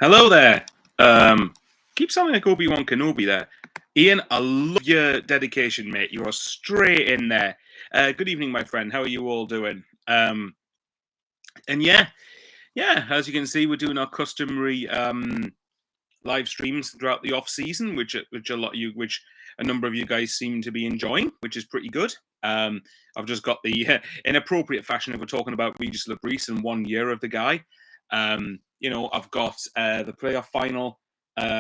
Hello there. Keep sounding like Obi-Wan Kenobi there. Ian, I love your dedication, mate. You are straight in there. Good evening, my friend. How are you all doing? And yeah, as you can see, we're doing our customary live streams throughout the off season, which a number of you guys seem to be enjoying, which is pretty good. I've just got the inappropriate fashion if we're talking about Regis Le Bris and 1 year of the guy. I've got the playoff final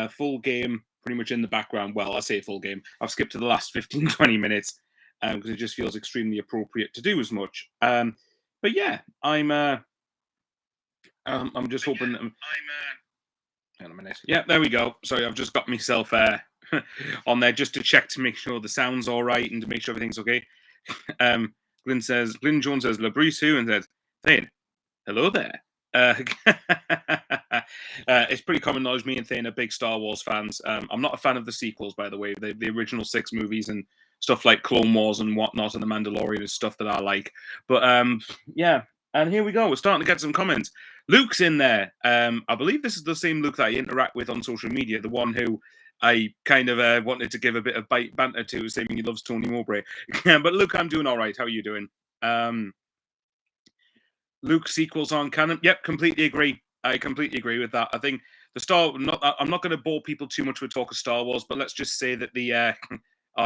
full game pretty much in the background. Well, I say full game. I've skipped to the last 15, 20 minutes because it just feels extremely appropriate to do as much. But yeah, I'm just hoping. Hang on a minute. Yeah, there we go. Sorry, I've just got myself on there just to check to make sure the sound's all right and to make sure everything's okay. Glyn Jones says, Le Bris who? And says, Thane, hello there. It's pretty common knowledge me and Thane are big Star Wars fans. I'm not a fan of the sequels, by the way. The original 6 movies and stuff like Clone Wars and whatnot and The Mandalorian is stuff that I like. But yeah, and here we go. We're starting to get some comments. Luke's in there. I believe this is the same Luke that I interact with on social media, the one who I kind of wanted to give a bit of banter to, saying he loves Tony Mowbray. But Luke, I'm doing all right. How are you doing? Luke, sequels on canon. Yep, completely agree. I completely agree with that. I think I'm not going to bore people too much with talk of Star Wars, but let's just say that the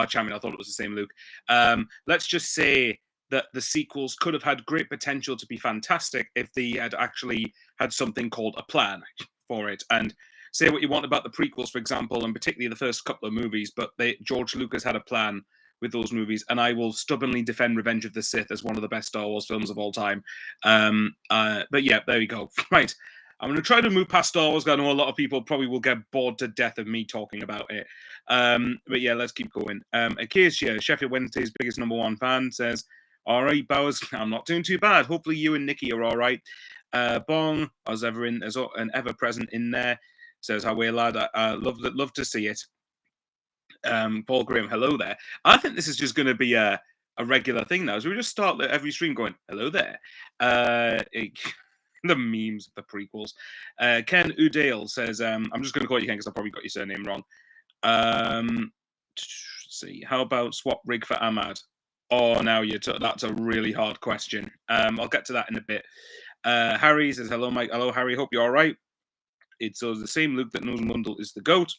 champion, I thought it was the same Luke. Let's just say that the sequels could have had great potential to be fantastic if they had actually had something called a plan for it. And say what you want about the prequels, for example, and particularly the first couple of movies, but George Lucas had a plan with those movies, and I will stubbornly defend Revenge of the Sith as one of the best Star Wars films of all time. But yeah, there we go. Right. I'm going to try to move past Star Wars. I know a lot of people probably will get bored to death of me talking about it. But yeah, let's keep going. Acacia, Sheffield Wednesday's biggest #1 fan, says, all right, Bowers, I'm not doing too bad. Hopefully you and Nikki are all right. Bong, as ever as an ever-present in there, says, how are lad? I love to see it. Paul Graham, hello there. I think this is just going to be a regular thing now. So we just start every stream going, hello there. The memes, the prequels. Ken Udale says, I'm just going to call you Ken because I probably got your surname wrong. Let's see. How about swap rig for Ahmad? Oh, now that's a really hard question. I'll get to that in a bit. Harry says, hello, Mike. Hello, Harry. Hope you're all right. It's the same Luke that knows Mundle is the GOAT.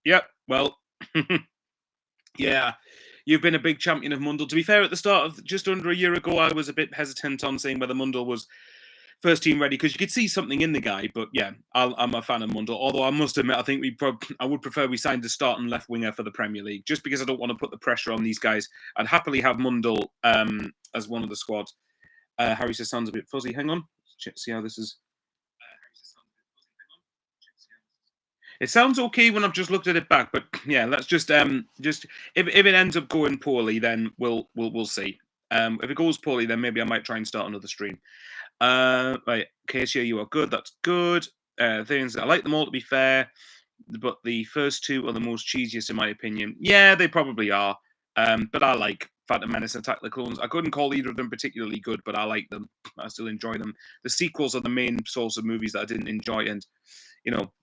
Yep. Well, yeah, you've been a big champion of Mundle. To be fair, at the start of just under a year ago, I was a bit hesitant on saying whether Mundle was first team ready because you could see something in the guy. But yeah, I'm a fan of Mundle. Although I must admit, I think I would prefer we signed a starting left winger for the Premier League, just because I don't want to put the pressure on these guys. I'd happily have Mundle as one of the squad. Harry says sounds a bit fuzzy. Hang on, see how this is. It sounds okay when I've just looked at it back, but yeah, let's just if it ends up going poorly, then we'll see. If it goes poorly, then maybe I might try and start another stream. Right, Casey, you are good. That's good. Things I like them all, to be fair, but the first two are the most cheesiest in my opinion. Yeah, they probably are. But I like Phantom Menace and Attack the Clones. I couldn't call either of them particularly good, but I like them. I still enjoy them. The sequels are the main source of movies that I didn't enjoy, and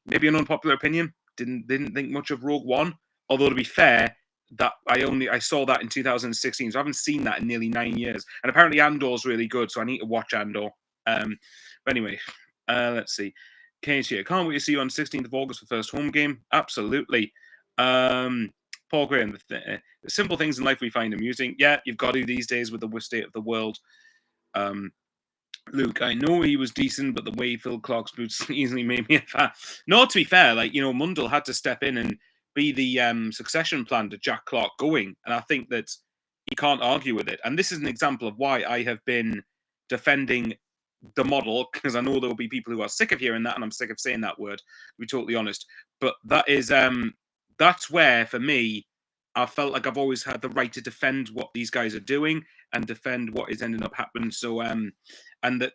maybe an unpopular opinion. Didn't think much of Rogue One. Although to be fair, that I saw that in 2016, so I haven't seen that in nearly 9 years. And apparently Andor's really good, so I need to watch Andor. But anyway, let's see. Casey, I can't wait to see you on 16th of August for first home game. Absolutely. Paul Graham, the simple things in life we find amusing. Yeah, you've got to these days with the state of the world. Luke, I know he was decent, but the way he filled Clark's boots easily made me a fan. No, to be fair, Mundle had to step in and be the succession plan to Jack Clark going. And I think that you can't argue with it. And this is an example of why I have been defending the model, because I know there will be people who are sick of hearing that, and I'm sick of saying that word, to be totally honest. But that is that's where, for me, I felt like I've always had the right to defend what these guys are doing and defend what is ending up happening. So, and that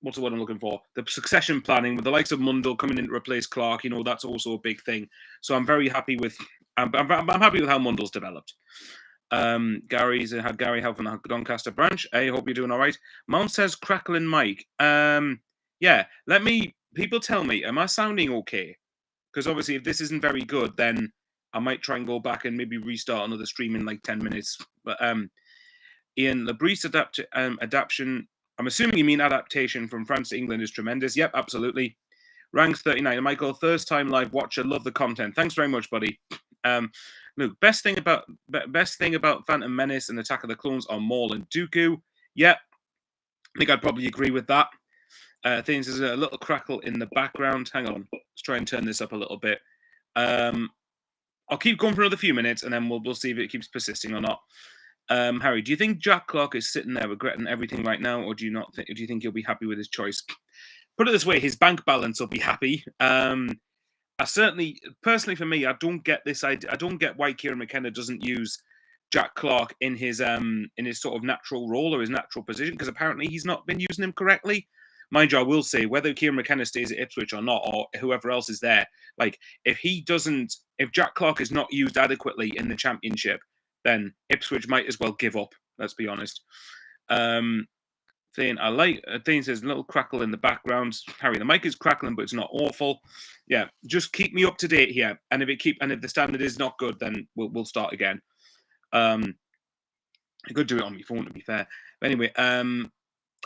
what's the word I'm looking for? The succession planning with the likes of Mundle coming in to replace Clark, that's also a big thing. So I'm very happy with, I'm happy with how Mundle's developed. Gary's had Gary help from the Doncaster branch. I hope you're doing all right. Mount says crackling Mike. Yeah, let me people tell me, am I sounding okay? Because obviously, if this isn't very good, then I might try and go back and maybe restart another stream in like 10 minutes. But Ian Le Bris adaptation. I'm assuming you mean adaptation from France to England is tremendous. Yep, absolutely. Ranks 39. And Michael, first time live watcher. Love the content. Thanks very much, buddy. Luke, best thing about Phantom Menace and Attack of the Clones are Maul and Dooku. Yep, I think I'd probably agree with that. Things there's a little crackle in the background. Hang on, let's try and turn this up a little bit. I'll keep going for another few minutes, and then we'll see if it keeps persisting or not. Harry, do you think Jack Clark is sitting there regretting everything right now, or do you not? Do you think he'll be happy with his choice? Put it this way: his bank balance will be happy. I certainly, personally, for me, I don't get this idea. I don't get why Kieran McKenna doesn't use Jack Clark in his sort of natural role or his natural position, because apparently he's not been using him correctly. Mind you, I will say, whether Kieran McKenna stays at Ipswich or not, or whoever else is there, like if Jack Clark is not used adequately in the Championship, then Ipswich might as well give up. Let's be honest. Thane says a little crackle in the background. Harry, the mic is crackling, but it's not awful. Yeah, just keep me up to date here. And if the standard is not good, then we'll start again. I could do it on my phone, to be fair. But anyway, and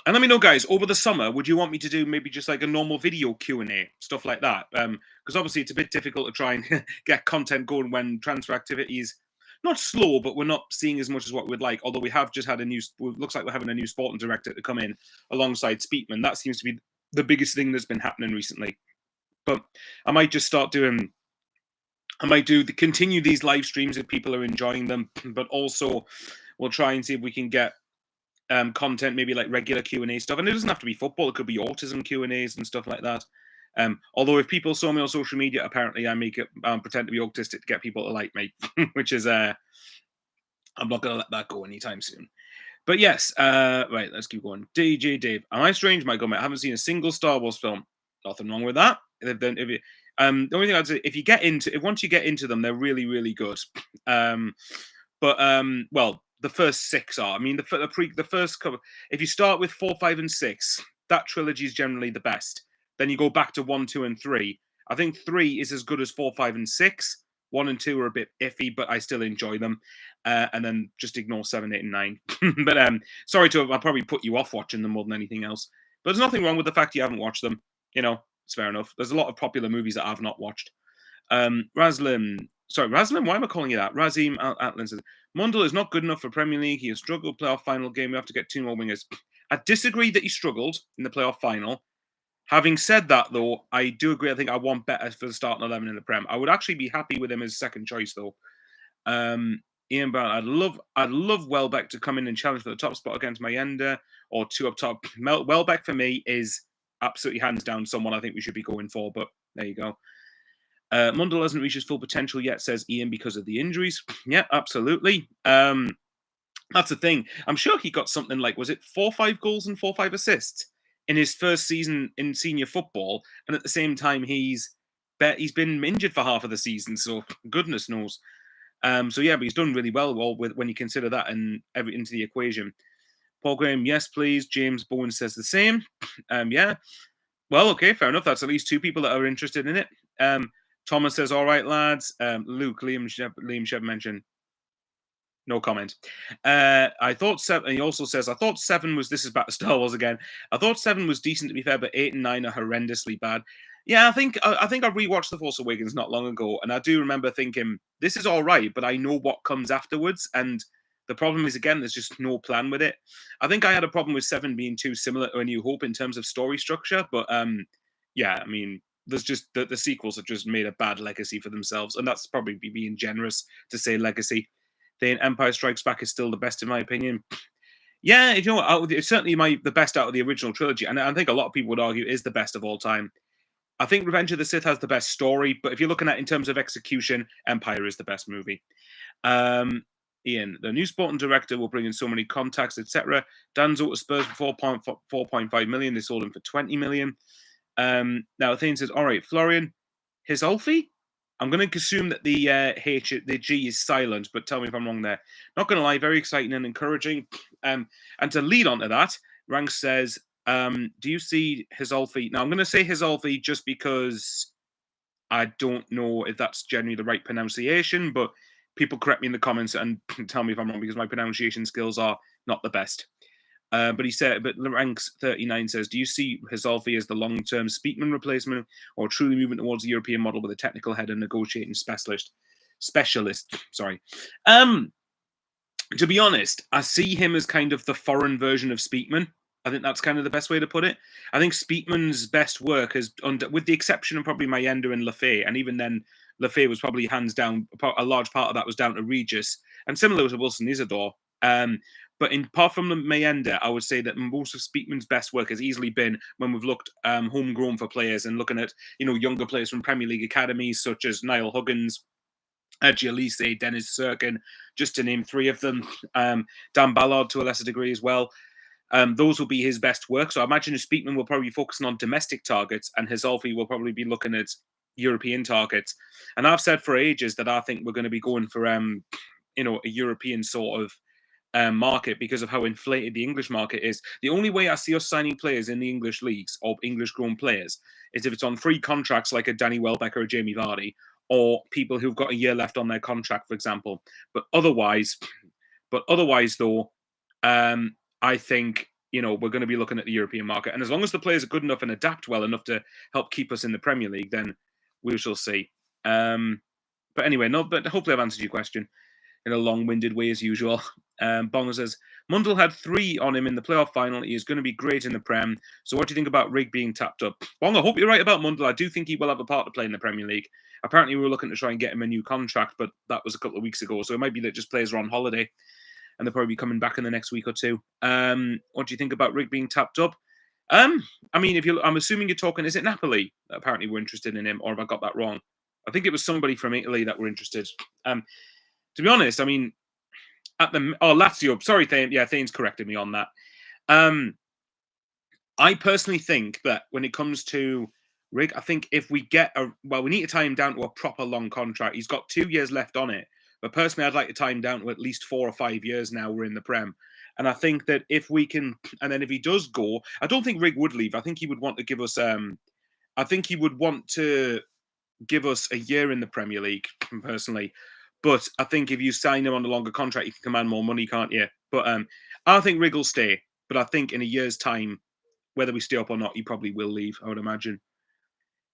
let me know, guys, over the summer, would you want me to do maybe just like a normal video Q&A, stuff like that? Because obviously it's a bit difficult to try and get content going when transfer activity is not slow, but we're not seeing as much as what we'd like. Although we have just had looks like we're having a new sporting director to come in alongside Speakman. That seems to be the biggest thing that's been happening recently. But I might just continue these live streams if people are enjoying them, but also we'll try and see if we can get content, maybe like regular Q&A stuff. And it doesn't have to be football. It could be autism Q&As and stuff like that. Although if people saw me on social media, apparently I pretend to be autistic to get people to like me, which is, I'm not going to let that go anytime soon. But yes, right, let's keep going. DJ Dave, am I strange, Michael? I haven't seen a single Star Wars film. Nothing wrong with that. The only thing I'd say, once you get into them, they're really, really good. Well, the first 6 are. I mean, the first couple. If you start with 4, 5, and 6, that trilogy is generally the best. Then you go back to 1, 2, and 3. I think 3 is as good as 4, 5, and 6. 1 and 2 are a bit iffy, but I still enjoy them. And then just ignore 7, 8, and 9. But sorry I'll probably put you off watching them more than anything else. But there's nothing wrong with the fact you haven't watched them. You know, it's fair enough. There's a lot of popular movies that I've not watched. Razlim, why am I calling you that? Razim Atlan says, Mundle is not good enough for Premier League. He has struggled playoff final game. We have to get 2 more wingers. I disagree that he struggled in the playoff final. Having said that, though, I do agree. I think I want better for the starting 11 in the Prem. I would actually be happy with him as second choice, though. Ian Brown, I'd love Welbeck to come in and challenge for the top spot against Mayenda or 2 up top. Welbeck for me is absolutely hands down someone I think we should be going for. But there you go. Mundle hasn't reached his full potential yet, says Ian, because of the injuries. Yeah, absolutely. That's the thing. I'm sure he got something like, was it 4 or 5 goals and 4 or 5 assists in his first season in senior football, and at the same time he's been injured for half of the season, so goodness knows. So yeah, but he's done really well when you consider that and into the equation. Paul Graham, yes, please. James Bowen says the same. Yeah. Well, okay, fair enough. That's at least 2 people that are interested in it. Thomas says, all right, lads. Luke, Liam Sheb mentioned. No comment. I thought 7. He also says, I thought 7 was. This is back to Star Wars again. I thought 7 was decent, to be fair, but 8 and 9 are horrendously bad. Yeah, I think I rewatched The Force Awakens not long ago, and I do remember thinking this is all right, but I know what comes afterwards, and the problem is again there's just no plan with it. I think I had a problem with 7 being too similar to A New Hope in terms of story structure, but yeah, I mean, there's just the sequels have just made a bad legacy for themselves, and that's probably being generous to say legacy. Then Empire Strikes Back is still the best in my opinion. Yeah, you know what? It's certainly the best out of the original trilogy, and I think a lot of people would argue it is the best of all time. I think Revenge of the Sith has the best story, but if you're looking at it in terms of execution, Empire is the best movie. Ian, the new sporting director will bring in so many contacts, etc. Danzo to Spurs for 4.5 million. They sold him for 20 million. Now, Thane says, all right, Florian, his Alfie? I'm going to assume that the G is silent, but tell me if I'm wrong there. Not going to lie, very exciting and encouraging. And to lead on to that, Rank says, Do you see Hizolfi? Now, I'm going to say Hizolfi just because I don't know if that's generally the right pronunciation, but people correct me in the comments and tell me if I'm wrong because my pronunciation skills are not the best. But he said, but Ranks 39 says, do you see Hizolfi as the long-term Speakman replacement or truly moving towards the European model with a technical head and negotiating specialist? Sorry. To be honest, I see him as kind of the foreign version of Speakman. I think that's kind of the best way to put it. I think Speakman's best work is, with the exception of probably Mayenda and Lafay, and even then, Lafay was probably hands down, a large part of that was down to Regis, and similar to Wilson Isidore. But apart from Mayenda, I would say that most of Speakman's best work has easily been when we've looked homegrown for players and looking at younger players from Premier League academies such as Niall Huggins, Gialise, Dennis Serkin, just to name three of them. Dan Ballard to a lesser degree as well. Those will be his best work. So I imagine Speakman will probably be focusing on domestic targets and Hizolfi will probably be looking at European targets. And I've said for ages that I think we're going to be going for a European sort of market because of how inflated the English market is. The only way I see us signing players in the English leagues or English-grown players is if it's on free contracts like a Danny Welbeck or a Jamie Vardy, or people who've got a year left on their contract, for example. But otherwise, though, I think we're going to be looking at the European market, and as long as the players are good enough and adapt well enough to help keep us in the Premier League, then we shall see. But anyway, but hopefully I've answered your question in a long-winded way as usual. Bongo says, Mundle had 3 on him in the playoff final. He is going to be great in the Prem. So what do you think about Rig being tapped up? Bongo, I hope you're right about Mundle. I do think he will have a part to play in the Premier League. Apparently, we were looking to try and get him a new contract, but that was a couple of weeks ago. So it might be that just players are on holiday and they'll probably be coming back in the next week or two. What do you think about Rig being tapped up? I mean, I'm assuming you're talking, is it Napoli that apparently we're interested in him, or have I got that wrong? I think it was somebody from Italy that were interested. To be honest, I mean, Lazio. Sorry, Thane. Yeah, Thane's corrected me on that. I personally think that when it comes to Rig, I think if we get we need to tie him down to a proper long contract. He's got 2 years left on it. But personally, I'd like to tie him down to at least 4 or 5 years now we're in the Prem. And I think that if we can, and then if he does go, I don't think Rig would leave. I think he would want to give us, a year in the Premier League, personally. But I think if you sign him on a longer contract, you can command more money, can't you? But I think Rig will stay. But I think in a year's time, whether we stay up or not, he probably will leave, I would imagine.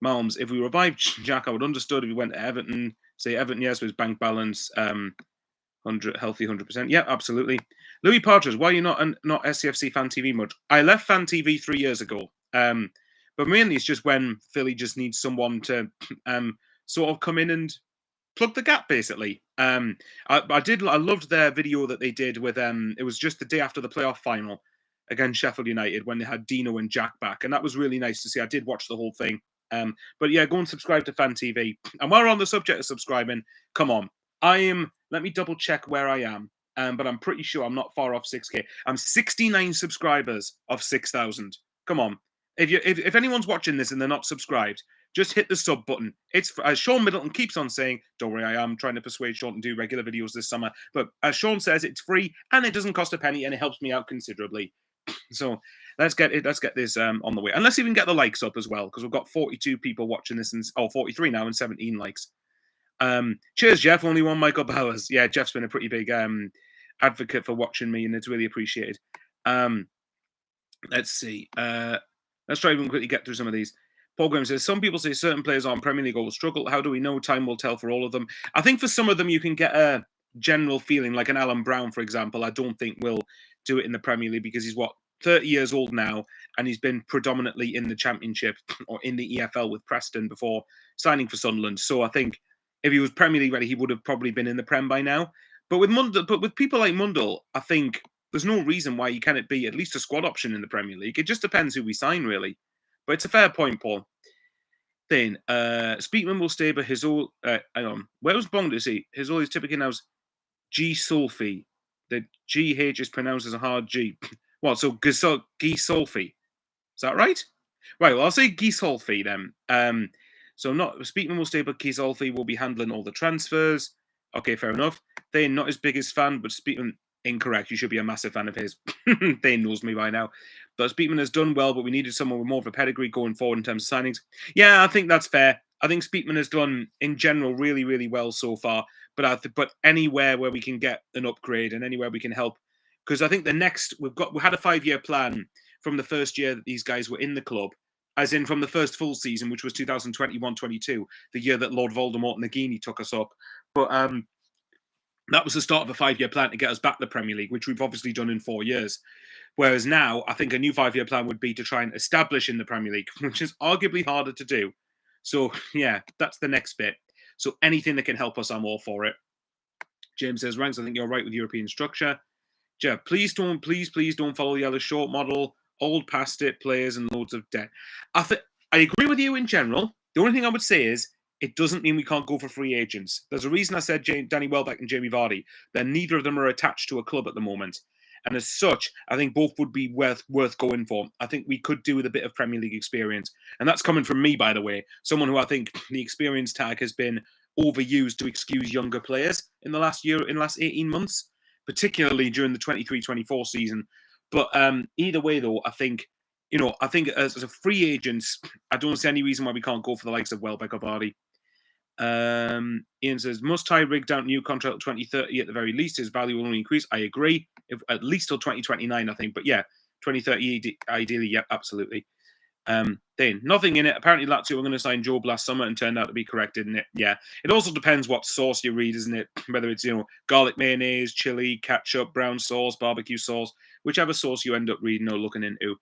Malms, if we revived Jack, I would understood if he went to Everton. Say Everton, yes, with his bank balance, 100 healthy, 100%. Yeah, absolutely. Louis Partridge, why are you not SCFC Fan TV much? I left Fan TV 3 years ago. But mainly it's just when Philly just needs someone to sort of come in and plug the gap, basically. I loved their video that they did with it was just the day after the playoff final against Sheffield United when they had Dino and Jack back, and that was really nice to see. I did watch the whole thing. But yeah, go and subscribe to Fan TV. And while we're on the subject of subscribing, come on. Let me double check where I am. But I'm pretty sure I'm not far off 6K. I'm 69 subscribers of 6,000. Come on. If anyone's watching this and they're not subscribed, just hit the sub button. It's as Sean Middleton keeps on saying, don't worry, I am trying to persuade Sean to do regular videos this summer. But as Sean says, it's free and it doesn't cost a penny and it helps me out considerably. So let's get this on the way. And let's even get the likes up as well, because we've got 42 people watching this, and 43 now and 17 likes. Cheers, Jeff. Only one Michael Bowers. Yeah, Jeff's been a pretty big advocate for watching me, and it's really appreciated. Let's see. Let's try and quickly get through some of these. Paul Graham says, some people say certain players on Premier League will struggle. How do we know? Time will tell for all of them. I think for some of them, you can get a general feeling, like an Alan Brown, for example. I don't think will do it in the Premier League because he's 30 years old now, and he's been predominantly in the Championship or in the EFL with Preston before signing for Sunderland. So I think if he was Premier League ready, he would have probably been in the Prem by now. But with people like Mundle, I think there's no reason why he can't be at least a squad option in the Premier League. It just depends who we sign, really. But it's a fair point, Paul. Then Speakman will stay, but Hizol. Hang on, where was Bong to see? Hizol is typically now G Solfi. The GH is pronounced as a hard G. What? So Gisolfi. Is that right? Right. Well, I'll say Gisolfi then. So not Speakman will stay, but Gisolfi will be handling all the transfers. Okay, fair enough. They're not his biggest fan, but Speakman. Incorrect. You should be a massive fan of his. They knows me by now. But Speakman has done well, but we needed someone with more of a pedigree going forward in terms of signings. Yeah, I think that's fair. I think Speakman has done, in general, really, really well so far. But but anywhere where we can get an upgrade and anywhere we can help, because I think the next we had a 5-year plan from the first year that these guys were in the club, as in from the first full season, which was 2021-22, the year that Lord Voldemort and Nagini took us up. But that was the start of a 5-year plan to get us back to the Premier League, which we've obviously done in 4 years. Whereas now, I think a new 5-year plan would be to try and establish in the Premier League, which is arguably harder to do. So, yeah, that's the next bit. So anything that can help us, I'm all for it. James says, Ranks, I think you're right with European structure. Jeff, please don't follow the yellow short model. Old past it, players and loads of debt. I agree with you in general. The only thing I would say is it doesn't mean we can't go for free agents. There's a reason I said Danny Welbeck and Jamie Vardy. That neither of them are attached to a club at the moment. And as such, I think both would be worth going for. I think we could do with a bit of Premier League experience. And that's coming from me, by the way. Someone who I think the experience tag has been overused to excuse younger players in the last 18 months, particularly during the 23-24 season. But either way, though, I think as a free agents, I don't see any reason why we can't go for the likes of Welbeck or Vardy. Ian says, must tie Rig down to new contract 2030 at the very least. His value will only increase. I agree. At least till 2029, I think. But yeah, 2030 ideally, yeah, absolutely. Dane, nothing in it. Apparently Lazio were going to sign Job last summer and turned out to be correct, didn't it? Yeah. It also depends what sauce you read, isn't it? Whether it's, garlic mayonnaise, chili, ketchup, brown sauce, barbecue sauce, whichever sauce you end up reading or looking into.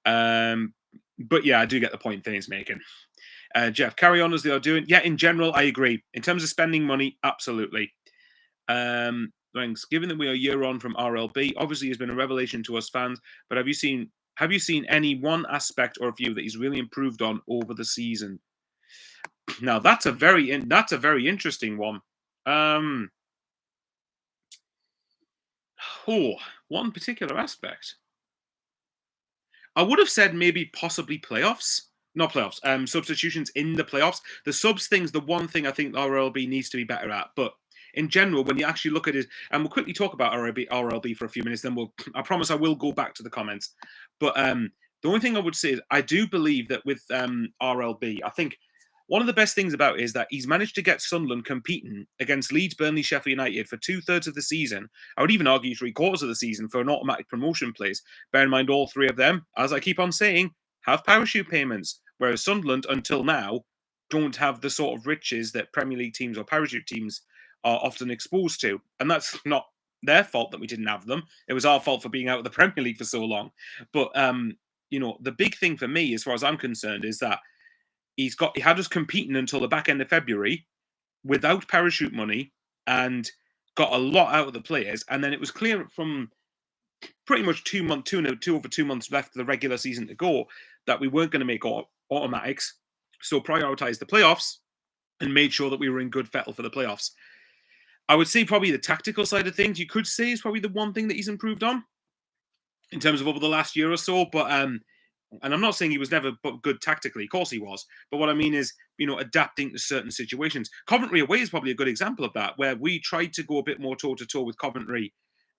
But yeah, I do get the point Dane's making. Jeff, carry on as they are doing. Yeah, in general, I agree. In terms of spending money, absolutely. Thanks. Given that we are a year on from RLB, obviously has been a revelation to us fans. But have you seen any one aspect or view that he's really improved on over the season? Now that's a very interesting one. One particular aspect. I would have said maybe possibly playoffs. Not playoffs. Substitutions in the playoffs. The subs thing's the one thing I think RLB needs to be better at. But in general, when you actually look at it, and we'll quickly talk about RLB for a few minutes, then I promise I will go back to the comments. But the only thing I would say is I do believe that with RLB, I think one of the best things about it is that he's managed to get Sunderland competing against Leeds, Burnley, Sheffield United for 2/3 of the season. I would even argue 3/4 of the season for an automatic promotion place. Bear in mind, all three of them, as I keep on saying, have parachute payments, whereas Sunderland, until now, don't have the sort of riches that Premier League teams or parachute teams are often exposed to. And that's not their fault that we didn't have them. It was our fault for being out of the Premier League for so long. But, the big thing for me, as far as I'm concerned, is that he had us competing until the back end of February without parachute money and got a lot out of the players. And then it was clear from pretty much 2 over 2 months left of the regular season to go that we weren't going to make automatics. So prioritized the playoffs and made sure that we were in good fettle for the playoffs. I would say probably the tactical side of things, you could say, is probably the one thing that he's improved on in terms of over the last year or so. But and I'm not saying he was never good tactically. Of course he was. But what I mean is, adapting to certain situations. Coventry away is probably a good example of that, where we tried to go a bit more toe-to-toe with Coventry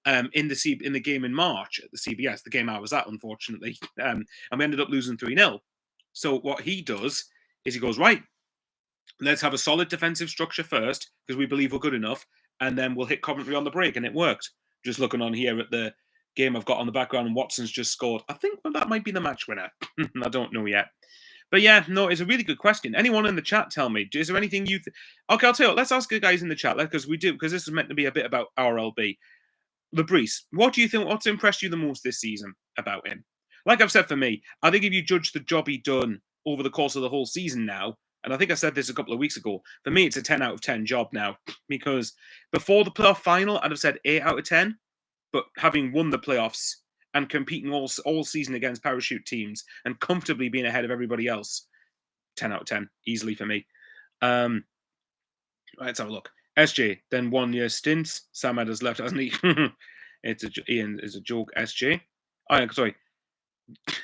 in the game in March at the CBS, the game I was at, unfortunately. And we ended up losing 3-0. So what he does is he goes, right, let's have a solid defensive structure first, because we believe we're good enough, and then we'll hit Coventry on the break. And it worked. Just looking on here at the game I've got on the background, and Watson's just scored. I think that might be the match winner. I don't know yet. But yeah, no, it's a really good question. Anyone in the chat tell me, is there anything you... Okay, I'll tell you what, let's ask the guys in the chat, because this is meant to be a bit about RLB. Le Bris, what do you think, what's impressed you the most this season about him? Like I've said for me, I think if you judge the job he done over the course of the whole season now, and I think I said this a couple of weeks ago, for me it's a 10 out of 10 job now, because before the playoff final, I'd have said 8 out of 10. But having won the playoffs and competing all season against parachute teams and comfortably being ahead of everybody else, 10 out of 10, easily for me. Let's have a look. SJ, then 1 year stints. Samad has left, hasn't he? Ian is a joke, SJ. Oh, yeah, sorry.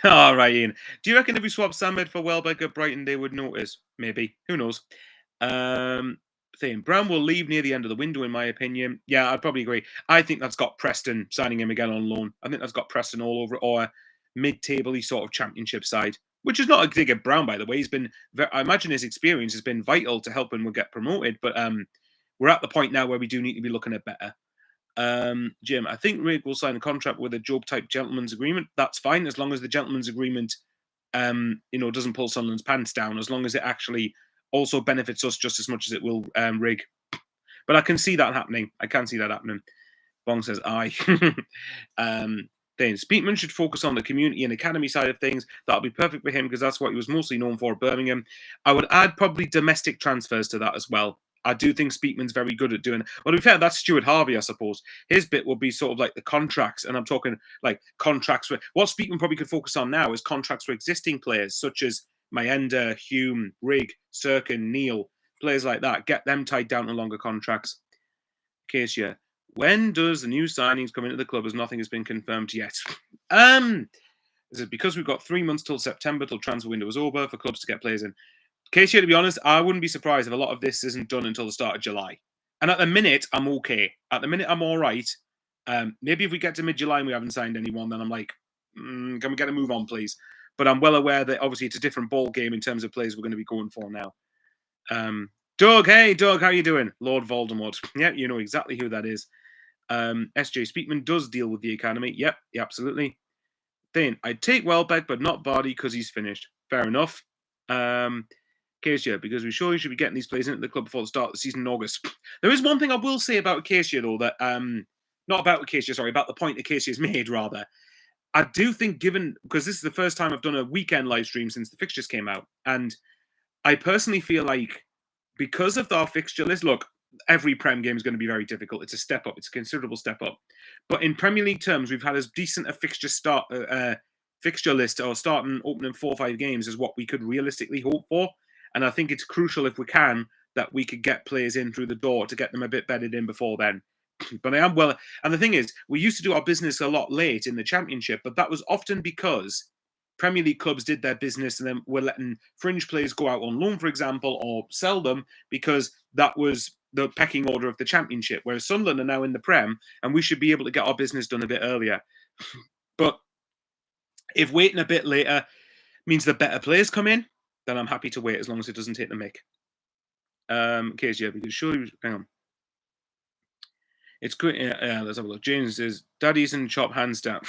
All right, Ian. Do you reckon if we swapped Samad for Welbeck at Brighton, they would notice? Maybe. Who knows? thing. Brown will leave near the end of the window, in my opinion. Yeah, I'd probably agree. I think that's got Preston signing him again on loan. I think that's got Preston all over it, or a mid-table sort of championship side, which is not a dig at Brown, by the way. He's been, I imagine his experience has been vital to helping him get promoted. But we're at the point now where we do need to be looking at better. Jim, I think Rig will sign a contract with a Job-type gentleman's agreement. That's fine, as long as the gentleman's agreement, doesn't pull Sunderland's pants down, as long as it actually also benefits us just as much as it will Rig. But I can see that happening. Bong says aye. Then Speakman should focus on the community and academy side of things. That'll be perfect for him because that's what he was mostly known for at Birmingham. I would add probably domestic transfers to that as well. I do think Speakman's very good at doing it. Well, to be fair, that's Stuart Harvey, I suppose. His bit would be sort of like the contracts, and I'm talking like contracts for what Speakman probably could focus on now is contracts for existing players such as Mayenda, Hume, Rig, Sirkin, Neil, players like that. Get them tied down to longer contracts. Casey, when does the new signings come into the club as nothing has been confirmed yet? Is it because we've got 3 months till September till transfer window is over for clubs to get players in? Casey, to be honest, I wouldn't be surprised if a lot of this isn't done until the start of July. And at the minute, I'm okay. At the minute, I'm all right. Maybe if we get to mid-July and we haven't signed anyone, then I'm like, can we get a move on, please? But I'm well aware that obviously it's a different ball game in terms of players we're going to be going for now. Doug, hey, Doug, how you doing? Lord Voldemort. Yeah, you know exactly who that is. SJ Speakman does deal with the academy. Yep, yeah, absolutely. Then I'd take Welbeck, but not Bardi because he's finished. Fair enough. Acacia, because we surely should be getting these players into the club before the start of the season in August. There is one thing I will say about Acacia, though, that not about Acacia, sorry, about the point Acacia's made, rather. I do think, given because this is the first time I've done a weekend live stream since the fixtures came out, and I personally feel like because of our fixture list, look, every Prem game is going to be very difficult. It's a step up. It's a considerable step up. But in Premier League terms, we've had as decent a fixture list or starting opening 4 or 5 games as what we could realistically hope for. And I think it's crucial if we can that we could get players in through the door to get them a bit bedded in before then. But I am well. And the thing is, we used to do our business a lot late in the Championship, but that was often because Premier League clubs did their business and then were letting fringe players go out on loan, for example, or sell them because that was the pecking order of the Championship. Whereas Sunderland are now in the Prem and we should be able to get our business done a bit earlier. But if waiting a bit later means the better players come in, then I'm happy to wait as long as it doesn't take the mick. Because surely, hang on. It's good. Yeah, let's have a look. James says, Daddy's in chop hands down.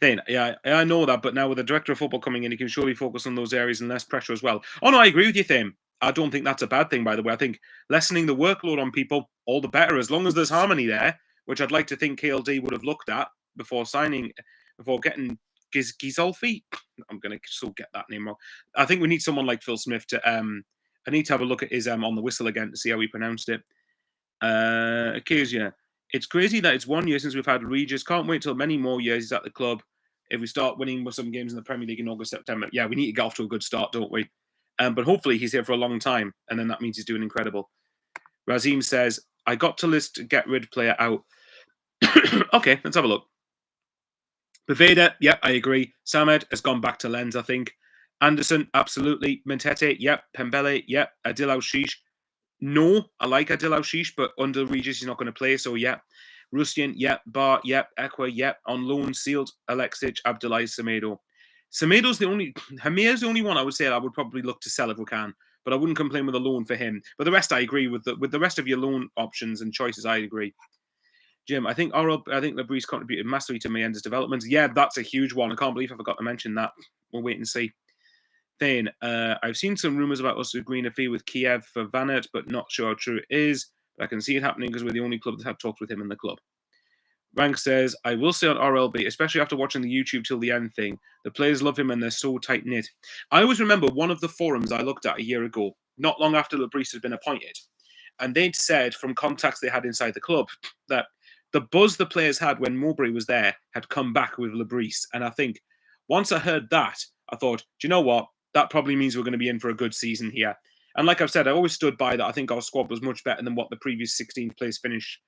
Then, yeah, I know that, but now with the director of football coming in, he can surely focus on those areas and less pressure as well. Oh, no, I agree with you, Thame. I don't think that's a bad thing, by the way. I think lessening the workload on people, all the better, as long as there's harmony there, which I'd like to think KLD would have looked at before getting Gizolfi. I'm going to still get that name wrong. I think we need someone like Phil Smith to, I need to have a look at his on the whistle again to see how he pronounced it. Acacia. It's crazy that it's 1 year since we've had Regis. Can't wait till many more years he's at the club. If we start winning with some games in the Premier League in August, September, yeah, we need to get off to a good start, don't we? But hopefully he's here for a long time, and then that means he's doing incredible. Razim says, I got to list get rid player out. Okay, let's have a look. Baveda, yep, I agree. Samed has gone back to Lens, I think. Anderson, absolutely. Mentete, yep. Pembele, yep. Adil Aushish. No, I like Adil Aushish, but under Regis, he's not going to play, so yeah. Rustian, yep. Bar, yep. Ekwa, yep. On loan, sealed. Alexic, Abdullahi, Semedo. Semedo's the only... Hamir's the only one I would say I would probably look to sell if we can, but I wouldn't complain with a loan for him. But the rest I agree with. With the rest of your loan options and choices, I agree. Jim, I think Le Bris contributed massively to Mayenda's development. Yeah, that's a huge one. I can't believe I forgot to mention that. We'll wait and see. Then, I've seen some rumours about us agreeing a fee with Kiev for Vanet, but not sure how true it is. But I can see it happening because we're the only club that have talked with him in the club. Rank says, I will say on RLB, especially after watching the YouTube till the end thing, the players love him and they're so tight-knit. I always remember one of the forums I looked at a year ago, not long after Le Bris had been appointed, and they'd said from contacts they had inside the club that the buzz the players had when Mowbray was there had come back with Le Bris. And I think once I heard that, I thought, do you know what? That probably means we're going to be in for a good season here. And like I've said, I always stood by that. I think our squad was much better than what the previous 16th place finish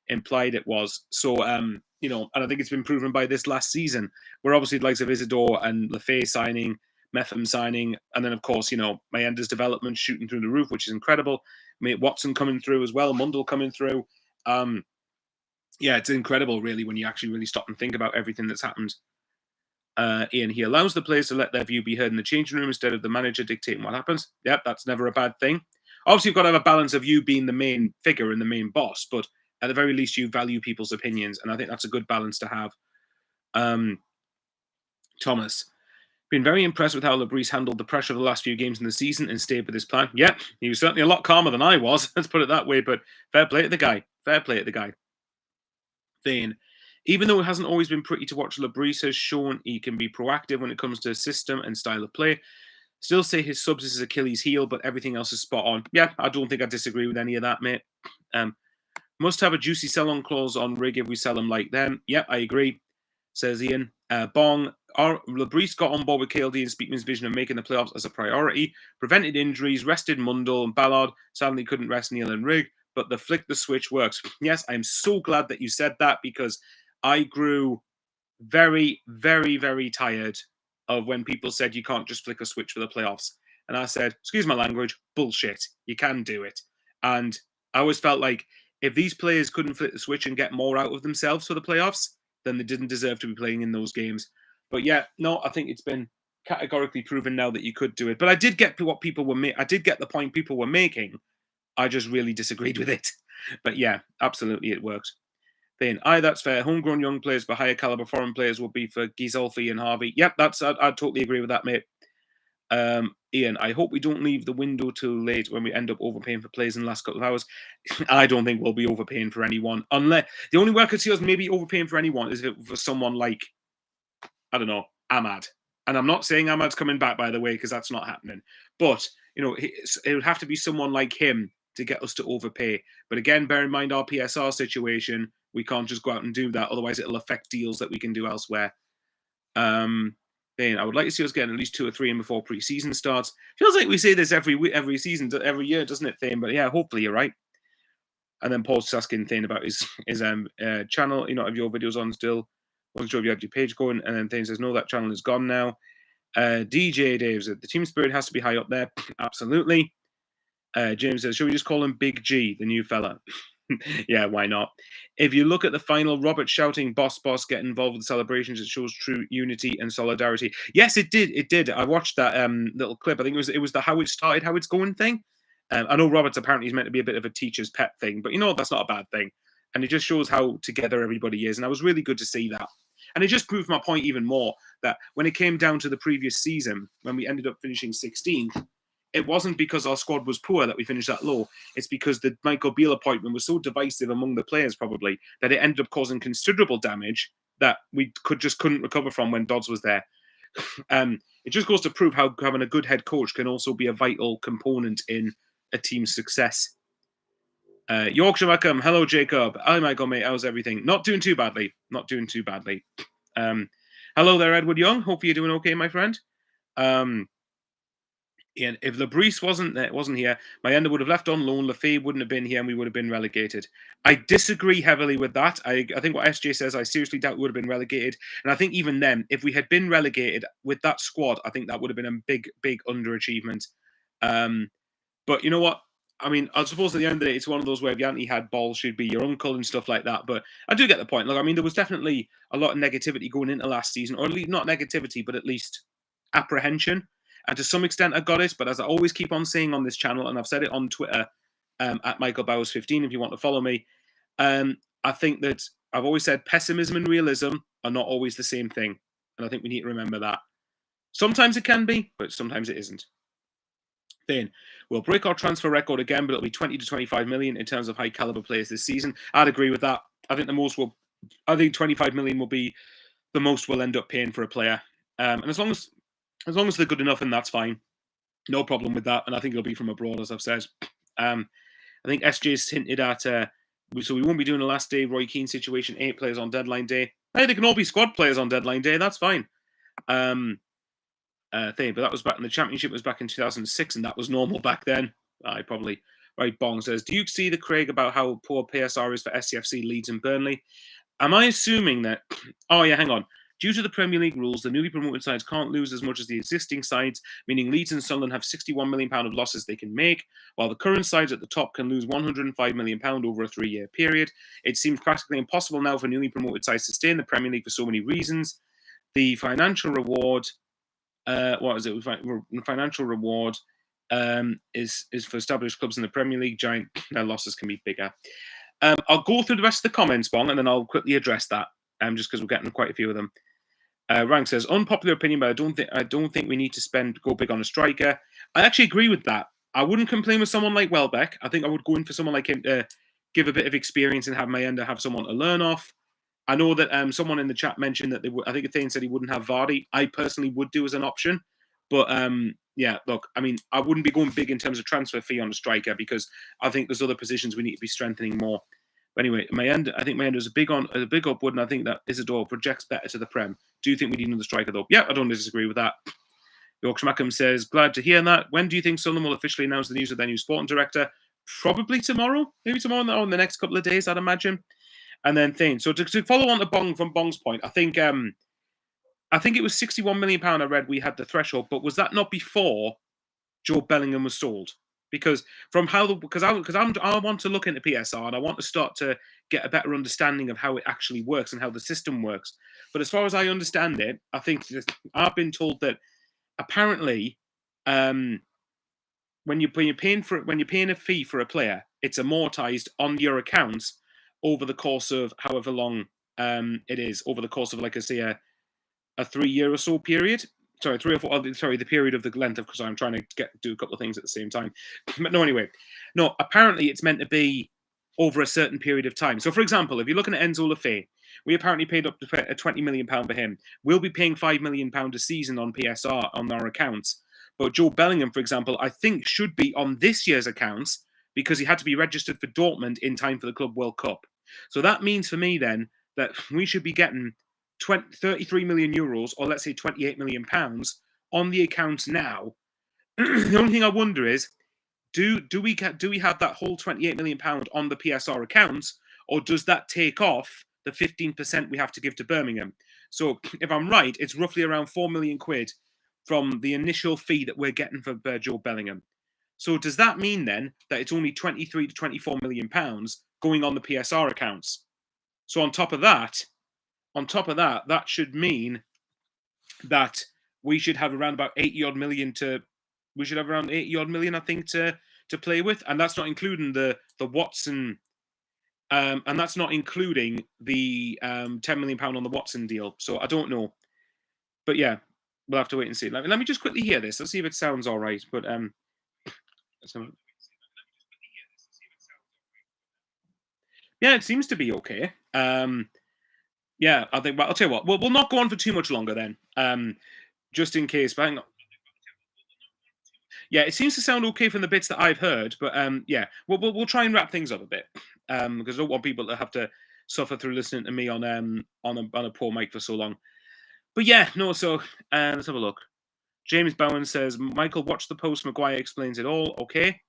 implied it was. So, and I think it's been proven by this last season, where obviously the likes of Isidore and Lefay signing, Metham signing, and then of course, Mayenda's development shooting through the roof, which is incredible. Mate Watson coming through as well, Mundle coming through. Yeah, it's incredible, really, when you actually really stop and think about everything that's happened. Ian, he allows the players to let their view be heard in the changing room instead of the manager dictating what happens. Yep, that's never a bad thing. Obviously, you've got to have a balance of you being the main figure and the main boss, but at the very least, you value people's opinions, and I think that's a good balance to have. Thomas, been very impressed with how Le Bris handled the pressure of the last few games in the season and stayed with his plan. Yep, he was certainly a lot calmer than I was, let's put it that way, but fair play to the guy. Fair play to the guy. Thane, even though it hasn't always been pretty to watch, Le Bris has shown he can be proactive when it comes to system and style of play. Still say his subs is his Achilles heel, but everything else is spot on. Yeah, I don't think I disagree with any of that, mate. Must have a juicy sell-on clause on Rig if we sell him like them. Yeah, I agree, says Ian. Bong, Le Bris got on board with KLD and Speakman's vision of making the playoffs as a priority, prevented injuries, rested Mundle and Ballard, sadly couldn't rest Neil and Rig, but the flick the switch works. Yes, I'm so glad that you said that, because I grew very, very, very tired of when people said you can't just flick a switch for the playoffs. And I said, excuse my language, bullshit. You can do it. And I always felt like if these players couldn't flick the switch and get more out of themselves for the playoffs, then they didn't deserve to be playing in those games. But yeah, no, I think it's been categorically proven now that you could do it. But I did get what people were I did get the point people were making. I just really disagreed with it. But yeah, absolutely, it worked. Then, that's fair. Homegrown young players for higher caliber foreign players will be for Gizolfi and Harvey. Yep, I totally agree with that, mate. Ian, I hope we don't leave the window too late when we end up overpaying for players in the last couple of hours. I don't think we'll be overpaying for anyone. Unless the only way I could see us maybe overpaying for anyone is if it for someone like, I don't know, Ahmad. And I'm not saying Ahmad's coming back, by the way, because that's not happening. But, it would have to be someone like him to get us to overpay. But again, bear in mind our PSR situation. We can't just go out and do that. Otherwise, it'll affect deals that we can do elsewhere. Then I would like to see us getting at least 2 or 3 in before pre-season starts. Feels like we say this every season, every year, doesn't it, Thane? But yeah, hopefully you're right. And then Paul's asking Thane about his channel. Have your videos on still? Wasn't sure if you have your page going. And then Thane says, no, that channel is gone now. DJ Dave said, the team spirit has to be high up there. Absolutely. James says, should we just call him Big G, the new fella? Yeah, why not? If you look at the final, Robert shouting, boss, boss, get involved with the celebrations, it shows true unity and solidarity. Yes, it did. It did. I watched that little clip. I think it was the how it started, how it's going thing. I know Robert's apparently is meant to be a bit of a teacher's pet thing, but that's not a bad thing. And it just shows how together everybody is. And I was really good to see that. And it just proved my point even more that when it came down to the previous season, when we ended up finishing 16th, it wasn't because our squad was poor that we finished that low. It's because the Michael Beale appointment was so divisive among the players, probably, that it ended up causing considerable damage that we couldn't recover from when Dodds was there. It just goes to prove how having a good head coach can also be a vital component in a team's success. Yorkshire Macam, hello Jacob. Hi Michael, mate. How's everything? Not doing too badly. Not doing too badly. Hello there, Edward Young. Hope you're doing okay, my friend. And if Le Bris wasn't here, Mayenda would have left on loan. Lefebvre wouldn't have been here, and we would have been relegated. I disagree heavily with that. I think what SJ says, I seriously doubt we would have been relegated. And I think even then, if we had been relegated with that squad, I think that would have been a big, big underachievement. But you know what? I mean, I suppose at the end of the day, it's one of those where if Yanti had balls, she'd be your uncle and stuff like that. But I do get the point. Look, I mean, there was definitely a lot of negativity going into last season, or at least not negativity, but at least apprehension. And to some extent, I got it. But as I always keep on saying on this channel, and I've said it on Twitter, at Michael Bowers 15, if you want to follow me, I think that I've always said pessimism and realism are not always the same thing. And I think we need to remember that. Sometimes it can be, but sometimes it isn't. Then we'll break our transfer record again, but it'll be 20 to 25 million in terms of high caliber players this season. I'd agree with that. I think 25 million will be the most we'll end up paying for a player. And as long as they're good enough, then that's fine. No problem with that. And I think it'll be from abroad, as I've said. I think SJ's hinted at, so we won't be doing a last day Roy Keane situation, 8 players on deadline day. Hey, they can all be squad players on deadline day. That's fine. But that was back in the championship, was back in 2006, and that was normal back then. Probably. Right, Bong says, do you see the Craig about how poor PSR is for SCFC, Leeds and Burnley? Am I assuming that... Oh, yeah, hang on. Due to the Premier League rules, the newly promoted sides can't lose as much as the existing sides, meaning Leeds and Sunderland have £61 million of losses they can make, while the current sides at the top can lose £105 million over a 3-year period. It seems practically impossible now for newly promoted sides to stay in the Premier League for so many reasons. The financial reward, financial reward is for established clubs in the Premier League. Giant their losses can be bigger. I'll go through the rest of the comments, Bong, and then I'll quickly address that. Just because we're getting quite a few of them. Rank says, unpopular opinion, but I don't think we need to go big on a striker. I actually agree with that. I wouldn't complain with someone like Welbeck. I think I would go in for someone like him to give a bit of experience and have Mayenda have someone to learn off. I know that someone in the chat mentioned that I think Athene said he wouldn't have Vardy. I personally would do as an option. But yeah, look, I mean, I wouldn't be going big in terms of transfer fee on a striker because I think there's other positions we need to be strengthening more. But anyway, I think Mayenda is a big upward, and I think that Isidore projects better to the Prem. Do you think we need another striker though? Yeah, I don't disagree with that. Yorkshire Mackham says, glad to hear that. When do you think Sunderland will officially announce the news of their new sporting director? Probably tomorrow. Maybe tomorrow or in the next couple of days, I'd imagine. And then Thane. So to follow on to Bong's point, I think it was £61 million I read we had the threshold, but was that not before Joe Bellingham was sold? Because I want to look into PSR and I want to start to get a better understanding of how it actually works and how the system works. But as far as I understand it, I think I've been told that apparently, when you're paying a fee for a player, it's amortized on your accounts over the course of however long it is, over the course of, like I say, a 3-year or so period. Sorry, 3 or 4. Sorry, the period of the length of, because I'm trying to do a couple of things at the same time. But no, anyway, no. Apparently, it's meant to be over a certain period of time. So, for example, if you're looking at Enzo Lefebvre, we apparently paid up to £20 million for him. We'll be paying £5 million a season on PSR on our accounts. But Joe Bellingham, for example, I think should be on this year's accounts because he had to be registered for Dortmund in time for the Club World Cup. So that means for me then that we should be getting 33 million euros, or let's say 28 million pounds, on the accounts now. The only thing I wonder is, do we have that whole 28 million pound on the PSR accounts, or does that take off the 15% we have to give to Birmingham? So if I'm right, it's roughly around 4 million quid from the initial fee that we're getting for Joe Bellingham. So does that mean then that it's only 23 to 24 million pounds going on the PSR accounts? So on top of that, that should mean that we should have around about 80 odd million I think, to play with, and that's not including the Watson, and that's not including the £10 million on the Watson deal. So I don't know, but yeah, we'll have to wait and see. Let me just quickly hear this. Let's see if it sounds all right. But yeah, it seems to be okay. Yeah, I think. Well, I'll tell you what. We'll not go on for too much longer then, just in case. But hang on. Yeah, it seems to sound okay from the bits that I've heard. But yeah, we'll try and wrap things up a bit, because I don't want people to have to suffer through listening to me on a poor mic for so long. But yeah, no. So let's have a look. James Bowen says, Michael, watch the post. Maguire explains it all. Okay.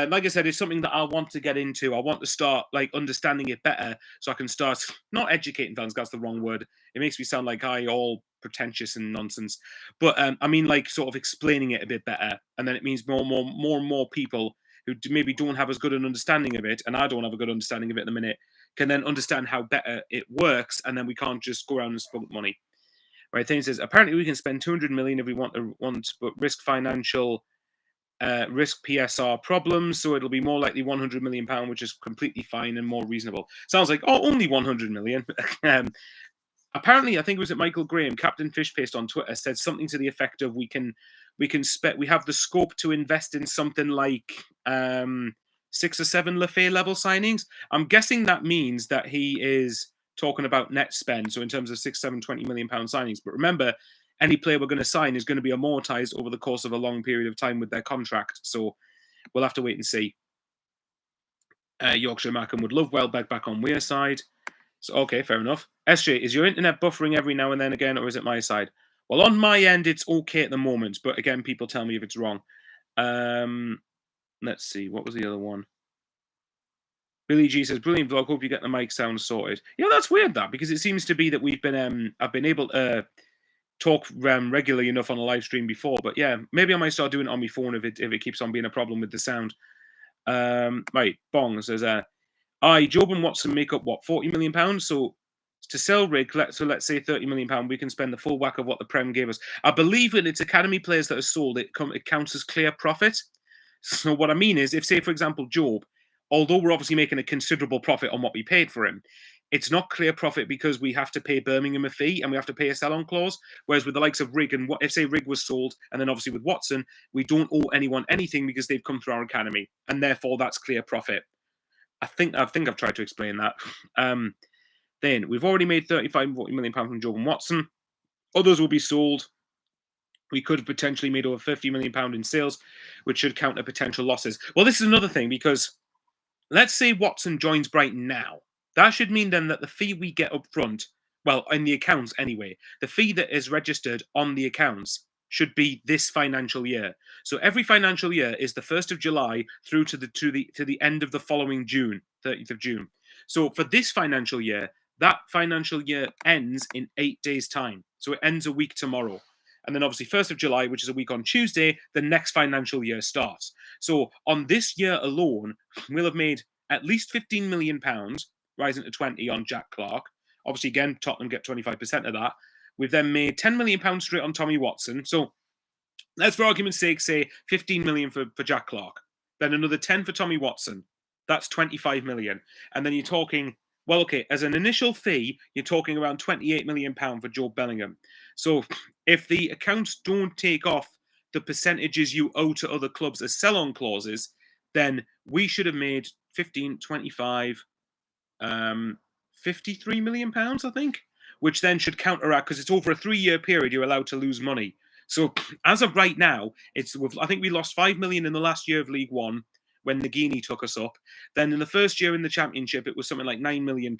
Like I said, it's something that I want to get into. I want to start understanding it better, so I can start not educating fans. That's the wrong word. It makes me sound like I all pretentious and nonsense. But I mean, sort of explaining it a bit better, and then it means more and more people who maybe don't have as good an understanding of it, and I don't have a good understanding of it in a minute, can then understand how better it works, and then we can't just go around and spend money. Right? Thing says, apparently we can spend 200 million if we want, but risk PSR problems, so it'll be more likely £100 million, which is completely fine and more reasonable. Sounds like only 100 million. Apparently, I think it was Michael Graham, Captain Fishpaste on Twitter, said something to the effect of we have the scope to invest in something like 6 or 7 Lefebvre level signings. I'm guessing that means that he is talking about net spend, so in terms of 6, 7, 20 million pound signings. But remember, any player we're going to sign is going to be amortized over the course of a long period of time with their contract. So we'll have to wait and see. Yorkshire Markham would love Welbeck back on Wearside. So, okay, fair enough. SJ, is your internet buffering every now and then again, or is it my side? Well, on my end, it's okay at the moment. But again, people tell me if it's wrong. Let's see. What was the other one? Billy G says, brilliant vlog. Hope you get the mic sound sorted. Yeah, that's weird, that, because it seems to be that we've been, I've been able to talk regularly enough on a live stream before. But yeah, maybe I might start doing it on my phone if it keeps on being a problem with the sound. Right, Bong says, Job and Watson make up what, £40 million? So to sell Rig, so let's say £30 million, we can spend the full whack of what the Prem gave us. I believe when it's academy players that are sold, it counts as clear profit. So what I mean is, if say for example Job, although we're obviously making a considerable profit on what we paid for him, it's not clear profit because we have to pay Birmingham a fee and we have to pay a sell-on clause. Whereas with the likes of Rig, and if say Rig was sold, and then obviously with Watson, we don't owe anyone anything because they've come through our academy, and therefore that's clear profit. I think I've tried to explain that. Then we've already made £35-40 million from Job and Watson. Others will be sold. We could have potentially made over £50 million in sales, which should counter potential losses. Well, this is another thing, because let's say Watson joins Brighton now. That should mean then that the fee we get up front, well, in the accounts anyway, the fee that is registered on the accounts should be this financial year. So every financial year is the 1st of July through to the end of the following June, 30th of June. So for this financial year, that financial year ends in 8 days' time. So it ends a week tomorrow. And then obviously 1st of July, which is a week on Tuesday, the next financial year starts. So on this year alone, we'll have made at least £15 million, rising to 20 on Jack Clark. Obviously, again, Tottenham get 25% of that. We've then made £10 million straight on Tommy Watson. So let's, for argument's sake, say 15 million for Jack Clark. Then another 10 for Tommy Watson. That's 25 million. And then you're talking, well, okay, as an initial fee, you're talking around £28 million for Joe Bellingham. So if the accounts don't take off the percentages you owe to other clubs as sell-on clauses, then we should have made 15, 25, £53 million, I think, which then should counteract, because it's over a 3-year period you're allowed to lose money. So as of right now, I think we lost 5 million in the last year of League One when Nagini took us up. Then in the first year in the Championship, it was something like £9 million.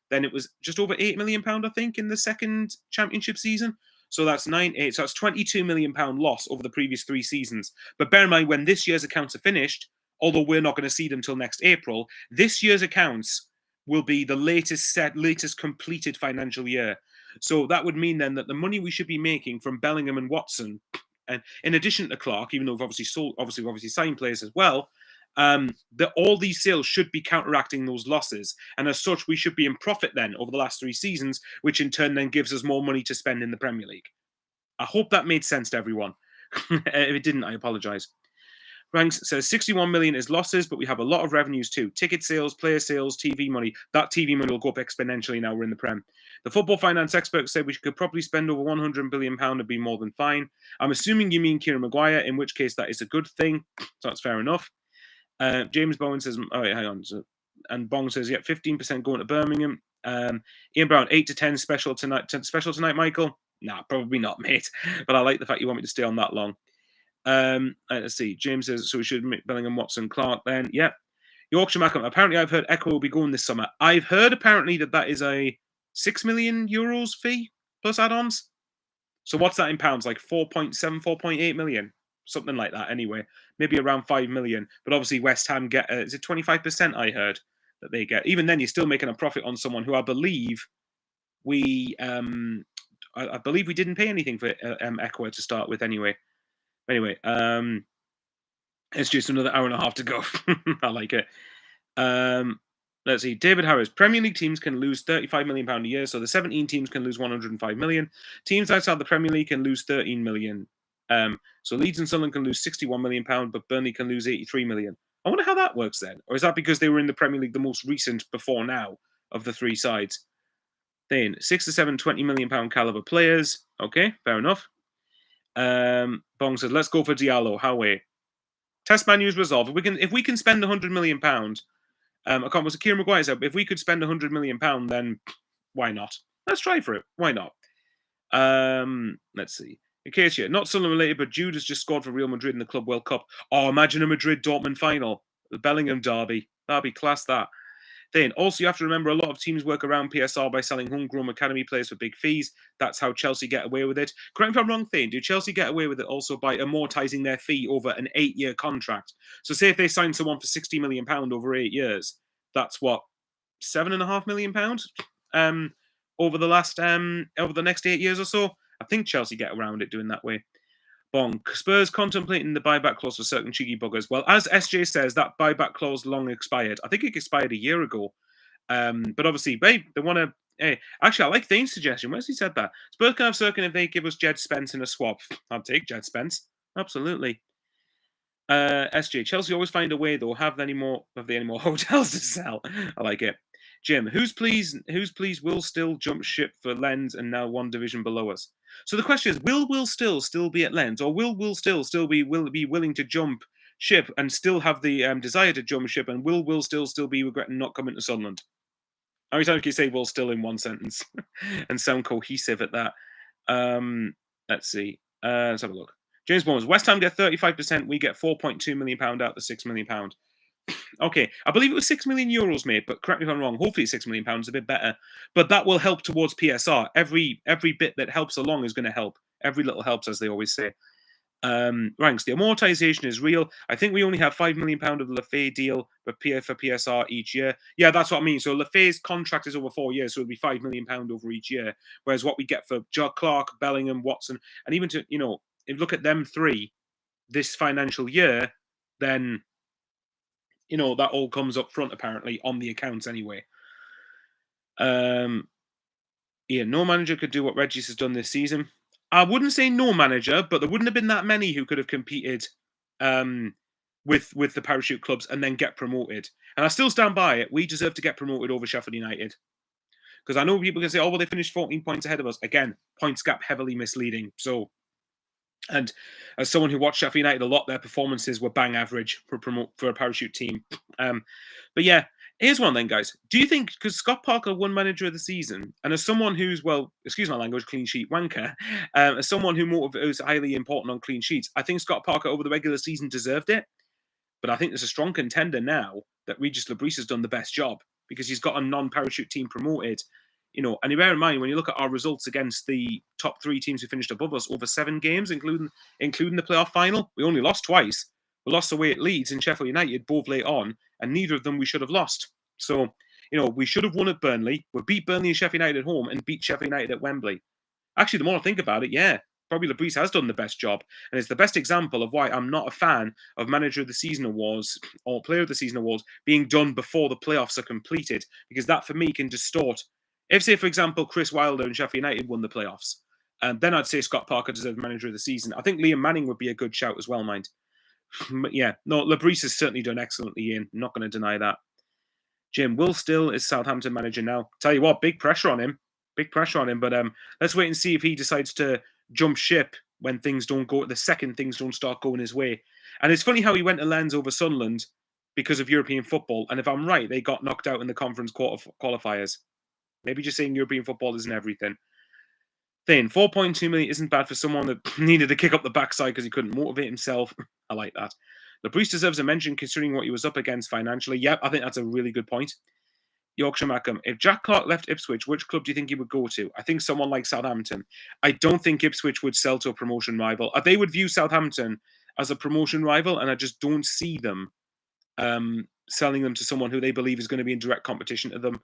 Then it was just over £8 million, I think, in the second Championship season. So that's 9, 8. So that's £22 million loss over the previous 3 seasons. But bear in mind, when this year's accounts are finished, although we're not going to see them till next April, this year's accounts will be the latest completed financial year. So that would mean then that the money we should be making from Bellingham and Watson, and in addition to Clark, even though we've obviously signed players as well, that all these sales should be counteracting those losses, and as such, we should be in profit then over the last 3 seasons, which in turn then gives us more money to spend in the Premier League. I hope that made sense to everyone. If it didn't, I apologise. Ranks says 61 million is losses, but we have a lot of revenues too. Ticket sales, player sales, TV money. That TV money will go up exponentially now we're in the Prem. The football finance experts said we could probably spend over £100 billion and be more than fine. I'm assuming you mean Kieran Maguire, in which case that is a good thing. So that's fair enough. James Bowen says, all right, hang on. And Bong says, yeah, 15% going to Birmingham. Ian Brown, 8 to 10 special tonight, Michael? Nah, probably not, mate. But I like the fact you want me to stay on that long. Let's see. James says, so we should make Bellingham, Watson, Clark then. Yeah. Yorkshire Mackham. Apparently, I've heard Echo will be going this summer. I've heard apparently that is a €6 million fee plus add-ons. So what's that in pounds? Like 4.7, 4.8 million? Something like that anyway. Maybe around 5 million. But obviously West Ham get, is it 25% I heard that they get? Even then, you're still making a profit on someone who I believe we didn't pay anything for Echo to start with anyway. Anyway, it's just another hour and a half to go. I like it. Let's see. David Harris. Premier League teams can lose £35 million a year, so the 17 teams can lose £105 million. Teams outside the Premier League can lose £13 million. So Leeds and Sunderland can lose £61 million, but Burnley can lose £83 million. I wonder how that works then. Or is that because they were in the Premier League the most recent before now of the 3 sides? Then 6 to 7 £20 million caliber players. Okay, fair enough. Bong says, let's go for Diallo. How way? Test menus resolved. If we can spend £100 million, I can't. Was it Kieran Maguire said? If we could spend £100 million, then why not? Let's try for it. Why not? Let's see. In case not Sunderland related, but Jude has just scored for Real Madrid in the Club World Cup. Oh, imagine a Madrid-Dortmund final, the Bellingham derby. That'd be class. That. Then, also, you have to remember a lot of teams work around PSR by selling homegrown academy players for big fees. That's how Chelsea get away with it. Correct me if I'm wrong, Thane. Do Chelsea get away with it also by amortising their fee over an 8-year contract? So say if they sign someone for £60 million over 8 years, That's what, £7.5 million over the last over the next 8 years or so. I think Chelsea get around it doing that way. Bonk. Spurs contemplating the buyback clause for certain cheeky buggers. Well, as SJ says, that buyback clause long expired. I think it expired a year ago. But obviously, babe, they want to. Hey, actually, I like Thane's suggestion. Where's he said that? Spurs can have Cirkin if they give us Jed Spence in a swap. I'll take Jed Spence. Absolutely. SJ, Chelsea always find a way though. Have they any more hotels to sell? I like it. Jim, who's pleased will still jump ship for Lens and now one division below us. So the question is, will still be at Lens, or will still be willing to jump ship and still have the desire to jump ship, and will still be regretting not coming to Sunderland? How many times can you say will still in one sentence and sound cohesive at that? Let's see. Let's have a look. James Bones, West Ham get 35%. We get £4.2 million out the £6 million. Okay, I believe it was €6 million, mate. But correct me if I'm wrong. Hopefully, £6 million is a bit better. But that will help towards PSR. Every bit that helps along is going to help. Every little helps, as they always say. Ranks, the amortization is real. I think we only have £5 million of the Lefay deal for PSR each year. Yeah, that's what I mean. So Lefay's contract is over 4 years, so it'll be £5 million over each year. Whereas what we get for Clark, Bellingham, Watson, and even to, if you look at them three this financial year, then that all comes up front apparently on the accounts anyway. Ian, no manager could do what Regis has done this season. I wouldn't say no manager, but there wouldn't have been that many who could have competed with the parachute clubs and then get promoted. And I still stand by it. We deserve to get promoted over Sheffield United. Because I know people can say, oh, well, they finished 14 points ahead of us. Again, points gap heavily misleading. So, and as someone who watched Sheffield United a lot, their performances were bang average for a parachute team. But yeah, here's one then, guys. Do you think, because Scott Parker won Manager of the Season, and as someone who's, well, excuse my language, clean sheet wanker, as someone who is highly important on clean sheets, I think Scott Parker over the regular season deserved it. But I think there's a strong contender now that Regis Le Bris has done the best job because he's got a non-parachute team promoted. And you bear in mind, when you look at our results against the top three teams who finished above us over 7 games, including the playoff final, we only lost twice. We lost away at Leeds and Sheffield United, both late on, and neither of them we should have lost. So, we should have won at Burnley. We beat Burnley and Sheffield United at home and beat Sheffield United at Wembley. Actually, the more I think about it, yeah, probably Le Bris has done the best job. And it's the best example of why I'm not a fan of Manager of the Season awards or Player of the Season awards being done before the playoffs are completed, because that, for me, can distort. If, say, for example, Chris Wilder and Sheffield United won the playoffs, then I'd say Scott Parker deserves Manager of the Season. I think Liam Manning would be a good shout as well, mind. But yeah, no, Le Bris has certainly done excellently, Ian. I'm not going to deny that. Jim, Will Still is Southampton manager now. Tell you what, big pressure on him. Big pressure on him. But let's wait and see if he decides to jump ship when things don't go, the second things don't start going his way. And it's funny how he went to Lens over Sunderland because of European football. And if I'm right, they got knocked out in the conference qualifiers. Maybe just saying European football isn't everything. Then 4.2 million isn't bad for someone that needed to kick up the backside because he couldn't motivate himself. I like that. Le Bris deserves a mention considering what he was up against financially. Yep, I think that's a really good point. Yorkshire Mackham, if Jack Clark left Ipswich, which club do you think he would go to? I think someone like Southampton. I don't think Ipswich would sell to a promotion rival. They would view Southampton as a promotion rival, and I just don't see them selling them to someone who they believe is going to be in direct competition to them.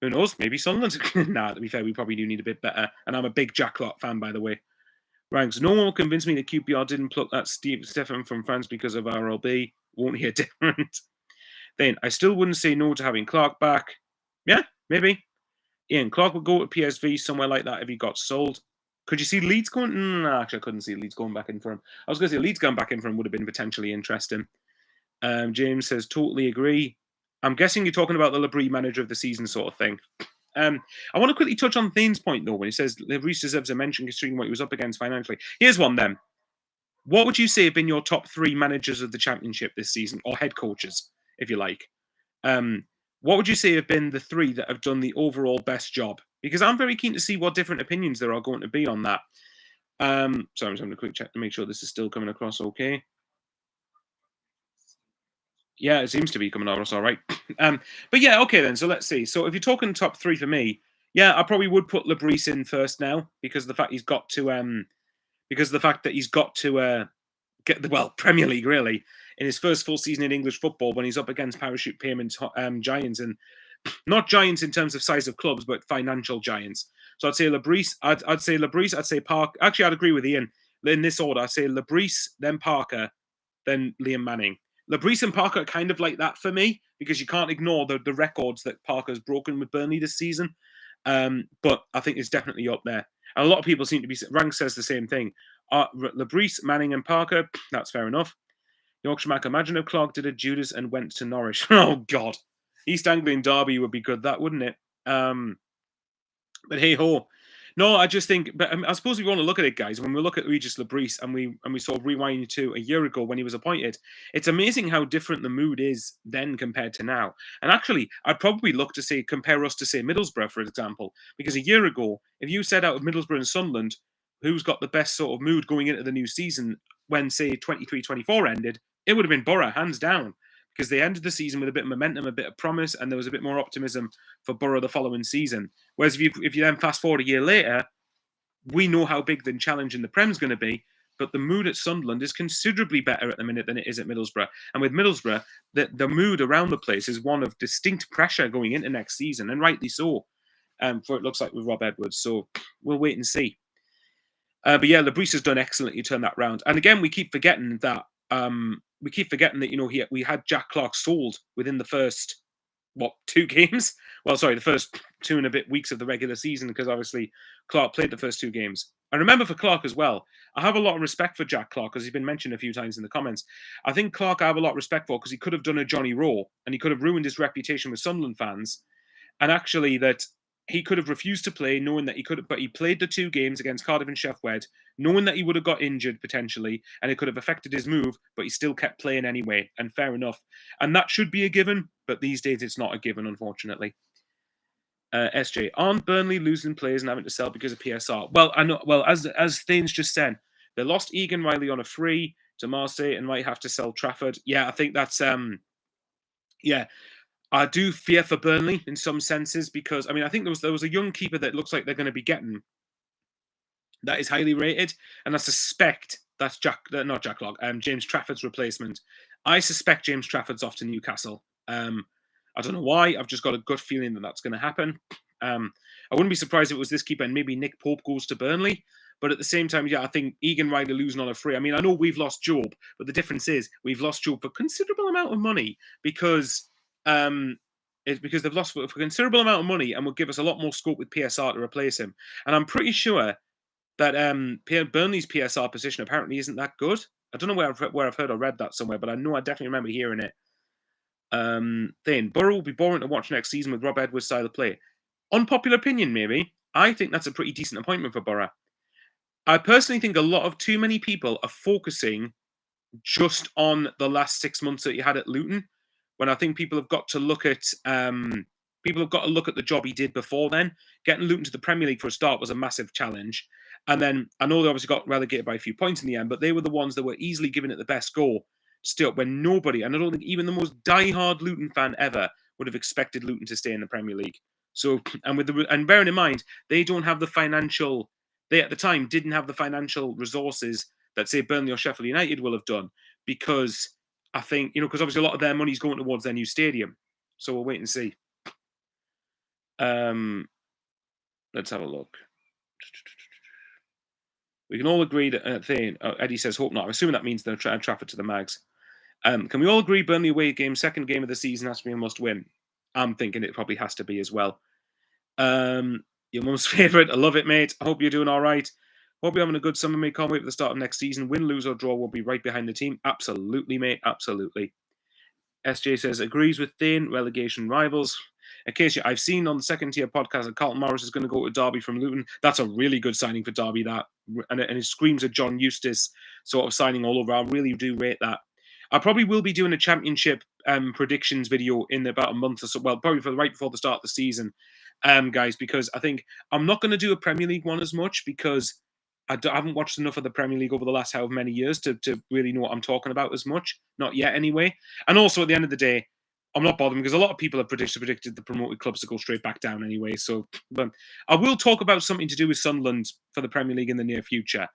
Who knows? Maybe Sunderland. Nah, to be fair, we probably do need a bit better. And I'm a big Jack Clark fan, by the way. Ranks, no one will convince me that QPR didn't pluck that Stefan from France because of RLB. Won't hear different. Then, I still wouldn't say no to having Clark back. Yeah, maybe. Ian, Clark would go to PSV, somewhere like that, if he got sold. Could you see Leeds going? No, actually, I couldn't see Leeds going back in for him. I was going to say Leeds going back in for him would have been potentially interesting. James says, totally agree. I'm guessing you're talking about the Le Bris Manager of the Season sort of thing. I want to quickly touch on Thane's point, though, when he says Le Bris deserves a mention considering what he was up against financially. Here's one, then. What would you say have been your top 3 managers of the Championship this season, or head coaches, if you like? What would you say have been the 3 that have done the overall best job? Because I'm very keen to see what different opinions there are going to be on that. So I'm just having a quick check to make sure this is still coming across okay. Yeah, it seems to be coming across all right. But yeah, okay then. So let's see. So if you're talking top 3 for me, yeah, I probably would put Le Bris in first now because of the fact he's got to get the Premier League really in his first full season in English football when he's up against parachute payment giants, and not giants in terms of size of clubs, but financial giants. So I'd say Le Bris, I'd say Le Bris, I'd say Park. Actually, I'd agree with Ian in this order. I'd say Le Bris, then Parker, then Liam Manning. Le Bris and Parker are kind of like that for me because you can't ignore the records that Parker's broken with Burnley this season. But I think it's definitely up there. And a lot of people seem to be. Rank says the same thing. Le Bris, Manning, and Parker. That's fair enough. Yorkshire Mac. Imagine if Clark did a Judas and went to Norwich. Oh God, East Anglian derby would be good. That wouldn't it? But hey ho. No, I just think, but I suppose we want to look at it, guys. When we look at Regis Le Bris and we sort of rewind to a year ago when he was appointed, it's amazing how different the mood is then compared to now. And actually, I'd probably look to say compare us to say Middlesbrough, for example, because a year ago, if you said out of Middlesbrough and Sunderland, who's got the best sort of mood going into the new season when say 23-24 ended, it would have been Borough, hands down, because they ended the season with a bit of momentum, a bit of promise, and there was a bit more optimism for Borough the following season. Whereas if you then fast forward a year later, we know how big the challenge in the Prem's going to be, but the mood at Sunderland is considerably better at the minute than it is at Middlesbrough. And with Middlesbrough, the mood around the place is one of distinct pressure going into next season, and rightly so, for it looks like with Rob Edwards. So we'll wait and see. But yeah, Le Bris has done excellently to turn that round. And again, we keep forgetting that we had Jack Clark sold within the first 2 games. Well, sorry, the first 2 and a bit weeks of the regular season, because obviously Clark played the first 2 games. And remember, for Clark as well, I have a lot of respect for Jack Clark because he's been mentioned a few times in the comments. I think Clark I have a lot of respect for because he could have done a Johnny Rowe and he could have ruined his reputation with Sunderland fans. And actually, that he could have refused to play, knowing that he could have, but he played the 2 games against Cardiff and Sheff Wed, knowing that he would have got injured potentially, and it could have affected his move, but he still kept playing anyway, and fair enough. And that should be a given, but these days it's not a given, unfortunately. SJ, aren't Burnley losing players and having to sell because of PSR? Well, I know. Well, as Thanes just said, they lost Egan Riley on a free to Marseille and might have to sell Trafford. Yeah, I think that's yeah. I do fear for Burnley in some senses because I think there was a young keeper that looks like they're going to be getting that is highly rated, and I suspect that's not Jack Clark, James Trafford's replacement. I suspect James Trafford's off to Newcastle. I don't know why. I've just got a gut feeling that that's going to happen. I wouldn't be surprised if it was this keeper and maybe Nick Pope goes to Burnley. But at the same time, yeah, I think Egan Ryder losing on a free. I know we've lost Job, but the difference is we've lost Job for a considerable amount of money because they've lost for a considerable amount of money and will give us a lot more scope with PSR to replace him. And I'm pretty sure that Burnley's PSR position apparently isn't that good. I don't know where I've heard or read that somewhere, but I know I definitely remember hearing it. Borough will be boring to watch next season with Rob Edwards' style of play. Unpopular opinion, maybe. I think that's a pretty decent appointment for Borough. I personally think too many people are focusing just on the last 6 months that he had at Luton, when I think people have got to look at the job he did before then. Getting Luton to the Premier League for a start was a massive challenge. And then I know they obviously got relegated by a few points in the end, but they were the ones that were easily giving it the best go. Still, when nobody, and I don't think even the most diehard Luton fan ever would have expected Luton to stay in the Premier League. So, and bearing in mind, they don't have the financial. They at the time didn't have the financial resources that say Burnley or Sheffield United will have done, because I think because obviously a lot of their money's going towards their new stadium. So we'll wait and see. Let's have a look. We can all agree that Eddie says hope not. I'm assuming that means they're trying Trafford to the Mags. Can we all agree Burnley away game, second game of the season, has to be a must win? I'm thinking it probably has to be as well. Your mum's favourite. I love it, mate. I hope you're doing all right. Hope you're having a good summer, mate. Can't wait for the start of next season. Win, lose or draw, will be right behind the team. Absolutely, mate. Absolutely. SJ says, agrees with Thane, relegation rivals. Occasionally, I've seen on the second tier podcast that Carlton Morris is going to go to Derby from Luton. That's a really good signing for Derby, that. And it screams a John Eustace sort of signing all over. I really do rate that. I probably will be doing a championship predictions video in about a month or so. Well, probably right before the start of the season, guys, because I think I'm not going to do a Premier League one as much because I haven't watched enough of the Premier League over the last however many years to really know what I'm talking about as much. Not yet, anyway. And also, at the end of the day, I'm not bothering because a lot of people have predicted the promoted clubs to go straight back down anyway. So, but I will talk about something to do with Sunderland for the Premier League in the near future.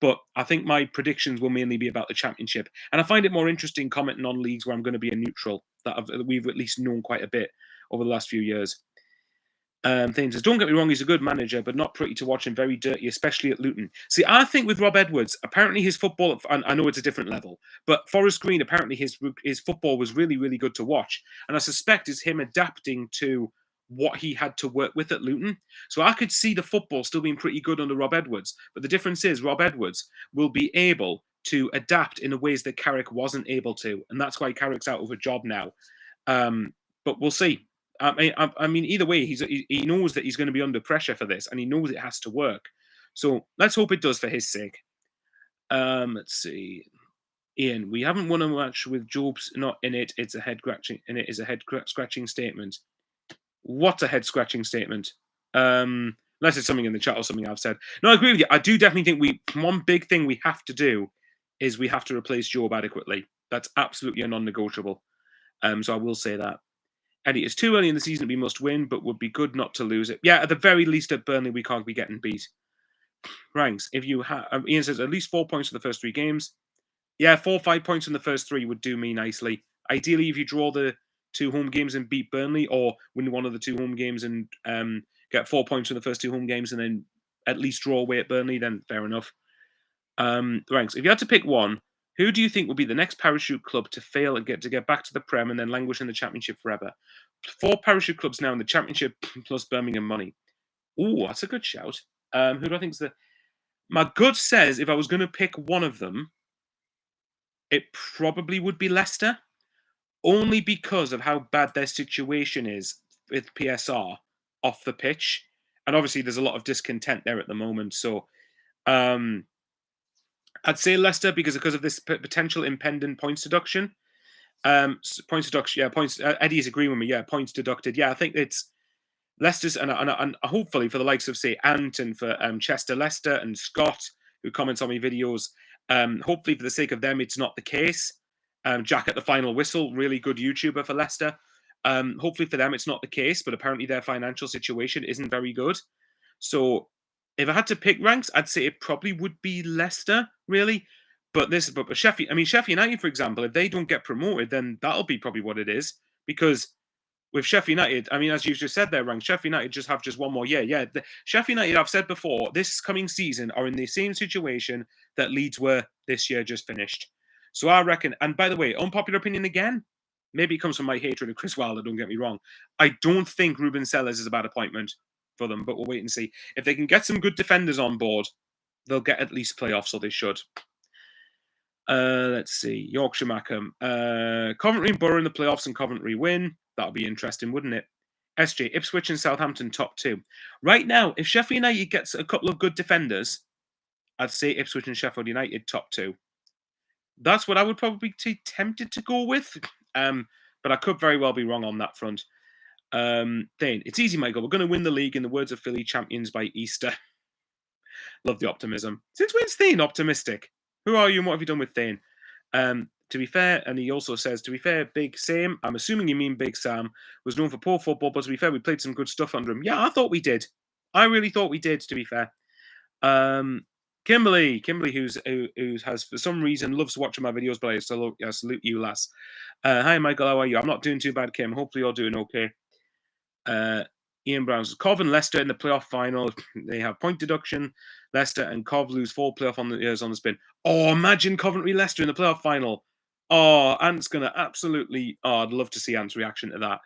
But I think my predictions will mainly be about the championship, and I find it more interesting commenting on leagues where I'm going to be a neutral that we've at least known quite a bit over the last few years. Things says, don't get me wrong, he's a good manager, but not pretty to watch and very dirty, especially at Luton. See, I think with Rob Edwards, apparently his football, and I know it's a different level, but Forest Green, apparently his football was really, really good to watch. And I suspect it's him adapting to what he had to work with at Luton. So I could see the football still being pretty good under Rob Edwards. But the difference is Rob Edwards will be able to adapt in ways that Carrick wasn't able to. And that's why Carrick's out of a job now. But we'll see. I mean, either way, he knows that he's going to be under pressure for this, and he knows it has to work. So let's hope it does for his sake. Let's see, Ian. We haven't won a match with Job's not in it. It's a head scratching, and it is a head scratching statement. What's a head scratching statement? Unless it's something in the chat or something I've said. No, I agree with you. I do definitely think one big thing we have to do is we have to replace Job adequately. That's absolutely a non-negotiable. So I will say that. Eddie, it's too early in the season we must win, but would be good not to lose it. Yeah, at the very least at Burnley, we can't be getting beat. Ranks, if you have, Ian says at least 4 points for the first 3 games. Yeah, 4 or 5 points in the first 3 would do me nicely. Ideally, if you draw the 2 home games and beat Burnley, or win one of the 2 home games and get 4 points from the first 2 home games and then at least draw away at Burnley, then fair enough. Ranks, if you had to pick one, who do you think will be the next parachute club to fail and get back to the Prem and then languish in the Championship forever? 4 parachute clubs now in the Championship plus Birmingham money. Oh, that's a good shout. Who do I think is the... My gut says if I was going to pick one of them, it probably would be Leicester, only because of how bad their situation is with PSR off the pitch. And obviously there's a lot of discontent there at the moment. So I'd say Leicester because of this potential impending points deduction. Points deduction, yeah. Points. Eddie's agreeing with me. Yeah, points deducted. Yeah, I think it's Leicester's, and hopefully for the likes of say Ant and for Chester Leicester and Scott who comments on my videos. Hopefully for the sake of them, it's not the case. Jack at the final whistle, really good YouTuber for Leicester. Hopefully for them, it's not the case, but apparently their financial situation isn't very good. So if I had to pick ranks, I'd say it probably would be Leicester, really. But Sheffield, Sheffield United, for example, if they don't get promoted, then that'll be probably what it is. Because with Sheffield United, as you just said there, ranks, Sheffield United just have just one more year. Yeah, Sheffield United, I've said before, this coming season are in the same situation that Leeds were this year just finished. So I reckon, and by the way, unpopular opinion again, maybe it comes from my hatred of Chris Wilder, don't get me wrong. I don't think Ruben Sellers is a bad appointment for them, but we'll wait and see. If they can get some good defenders on board, they'll get at least playoffs, so they should. Let's see. Yorkshire Mackham. Coventry and Borough in the playoffs and Coventry win. That'll be interesting, wouldn't it? SJ, Ipswich and Southampton top 2. Right now, if Sheffield United gets a couple of good defenders, I'd say Ipswich and Sheffield United top 2. That's what I would probably be tempted to go with. But I could very well be wrong on that front. Thane, it's easy, Michael. We're going to win the league in the words of Philly, champions by Easter. Love the optimism. Since when's Thane optimistic? Who are you and what have you done with Thane? To be fair, and he also says, to be fair, Big Sam, I'm assuming you mean Big Sam, was known for poor football, but to be fair, we played some good stuff under him. Yeah, I thought we did. I really thought we did, to be fair. Kimberly, who has, for some reason, loves watching my videos, but I salute you, lass. Hi, Michael, how are you? I'm not doing too bad, Kim. Hopefully you're doing okay. Ian Brown says, Cov and Leicester in the playoff final. They have point deduction. Leicester and Cov lose 4 playoff years on the spin. Oh, imagine Coventry Leicester in the playoff final. Oh, Ant's going to absolutely... Oh, I'd love to see Ant's reaction to that.